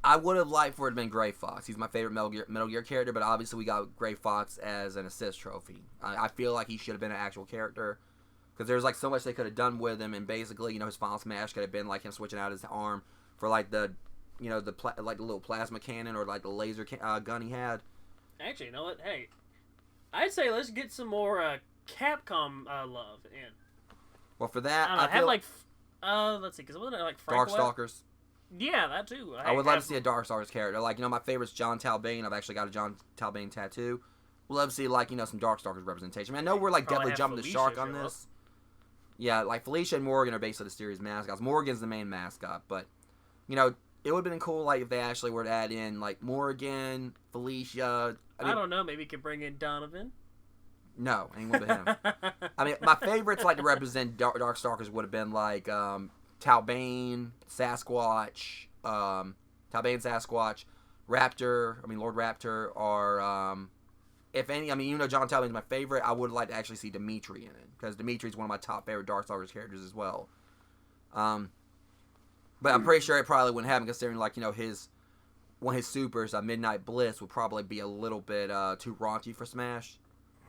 S2: I would have liked for it to have been Gray Fox. He's my favorite Metal Gear character, but obviously we got Gray Fox as an assist trophy. I feel like he should have been an actual character because there's like so much they could have done with him, and basically his final smash could have been like him switching out his arm for like the the little plasma cannon or like the laser gun he had.
S1: Actually, you know what? Hey, I'd say let's get some more Capcom love in.
S2: Well, for that,
S1: I feel like let's see, because wasn't it like
S2: Darkstalkers?
S1: Yeah, that too.
S2: I would love to see a Darkstalkers character. Like my favorite's John Talbane. I've actually got a John Talbane tattoo. Would love to see like some Darkstalkers representation. I know we're like definitely jumping the shark on this. Yeah, like Felicia and Morgan are basically the series mascots. Morgan's the main mascot, but it would have been cool like if they actually were to add in like Morgan, Felicia.
S1: I don't know. Maybe you could bring in Donovan.
S2: No, anyone but him. My favorites like to represent Darkstalkers would have been like Talbane, Sasquatch, Raptor. Lord Raptor, or if any. John Talbane's my favorite. I would like to actually see Dimitri in it because Dimitri's one of my top favorite Darkstalkers characters as well. But I'm pretty sure it probably wouldn't happen considering like one of his supers, Midnight Bliss, would probably be a little bit too raunchy for Smash.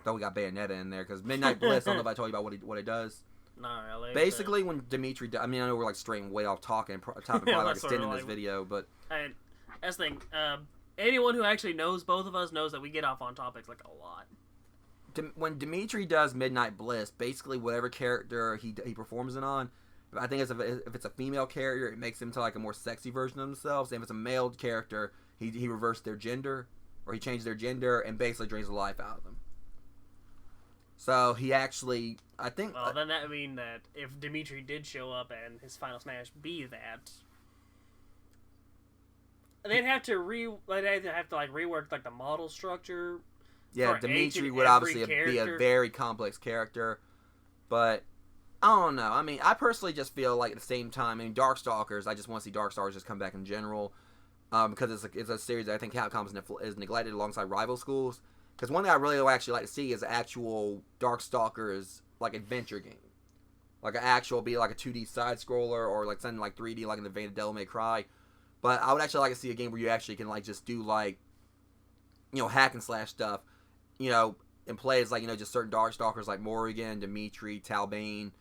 S2: Though we got Bayonetta in there because Midnight Bliss. I don't know if I told you about what it does.
S1: No,
S2: basically when Dimitri, I know we're like straying way off topic probably like extending this video, but
S1: that's the thing. Anyone who actually knows both of us knows that we get off on topics like a lot.
S2: When Dimitri does Midnight Bliss, basically whatever character he performs it on, I think if it's a female character, it makes him to like a more sexy version of themselves. And if it's a male character, he reversed their gender, or he changed their gender and basically drains the life out of them. So he actually, I think.
S1: Well, then that would mean that if Dimitri did show up and his final smash be that, they'd have to rework like the model structure.
S2: Yeah, Dimitri would obviously be a very complex character, but I don't know. I mean, I personally just feel like at the same time, I mean, Darkstalkers, I just want to see Darkstalkers just come back in general, because it's a series that I think Capcom is neglected alongside rival schools. Because one thing I really actually like to see is actual Darkstalkers like adventure game, like an actual be like a 2D side scroller or like something like 3D like in the vein of Devil May Cry. But I would actually like to see a game where you actually can like just do like, you know, hack and slash stuff, you know, and play as like, you know, just certain Darkstalkers like Morrigan, Dimitri, Talbane.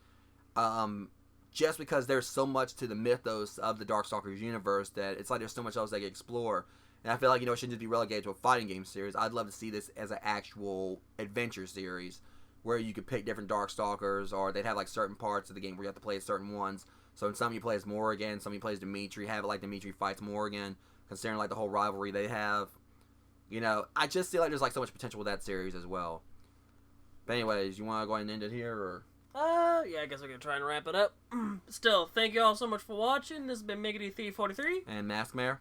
S2: Just because there's so much to the mythos of the Darkstalkers universe that it's like there's so much else they can explore. And I feel like, you know, it shouldn't just be relegated to a fighting game series. I'd love to see this as an actual adventure series where you could pick different Darkstalkers, or they'd have like certain parts of the game where you have to play certain ones. So in some you play as Morrigan, some you play as Dimitri, have it like Dimitri fights Morrigan, considering like the whole rivalry they have. You know, I just feel like there's like so much potential with that series as well. But anyways, you want to go ahead and end it here, or?
S1: Yeah, I guess we're gonna try and wrap it up. Still, thank you all so much for watching. This has been Miggity Thief 43
S2: and Masquemare.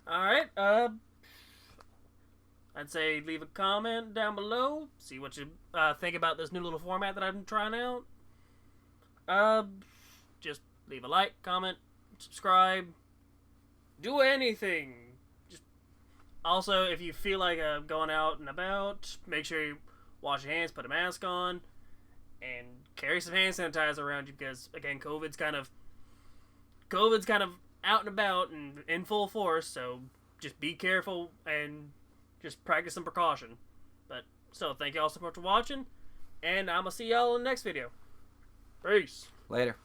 S1: Alright, I'd say leave a comment down below. See what you think about this new little format that I'm trying out. Just leave a like, comment, subscribe. Do anything. Just also, if you feel like going out and about, make sure you wash your hands, put a mask on, and carry some hand sanitizer around you because, again, COVID's kind of out and about and in full force, so just be careful and just practice some precaution. But still, thank you all so much for watching, and I'm gonna see y'all in the next video. Peace.
S2: Later.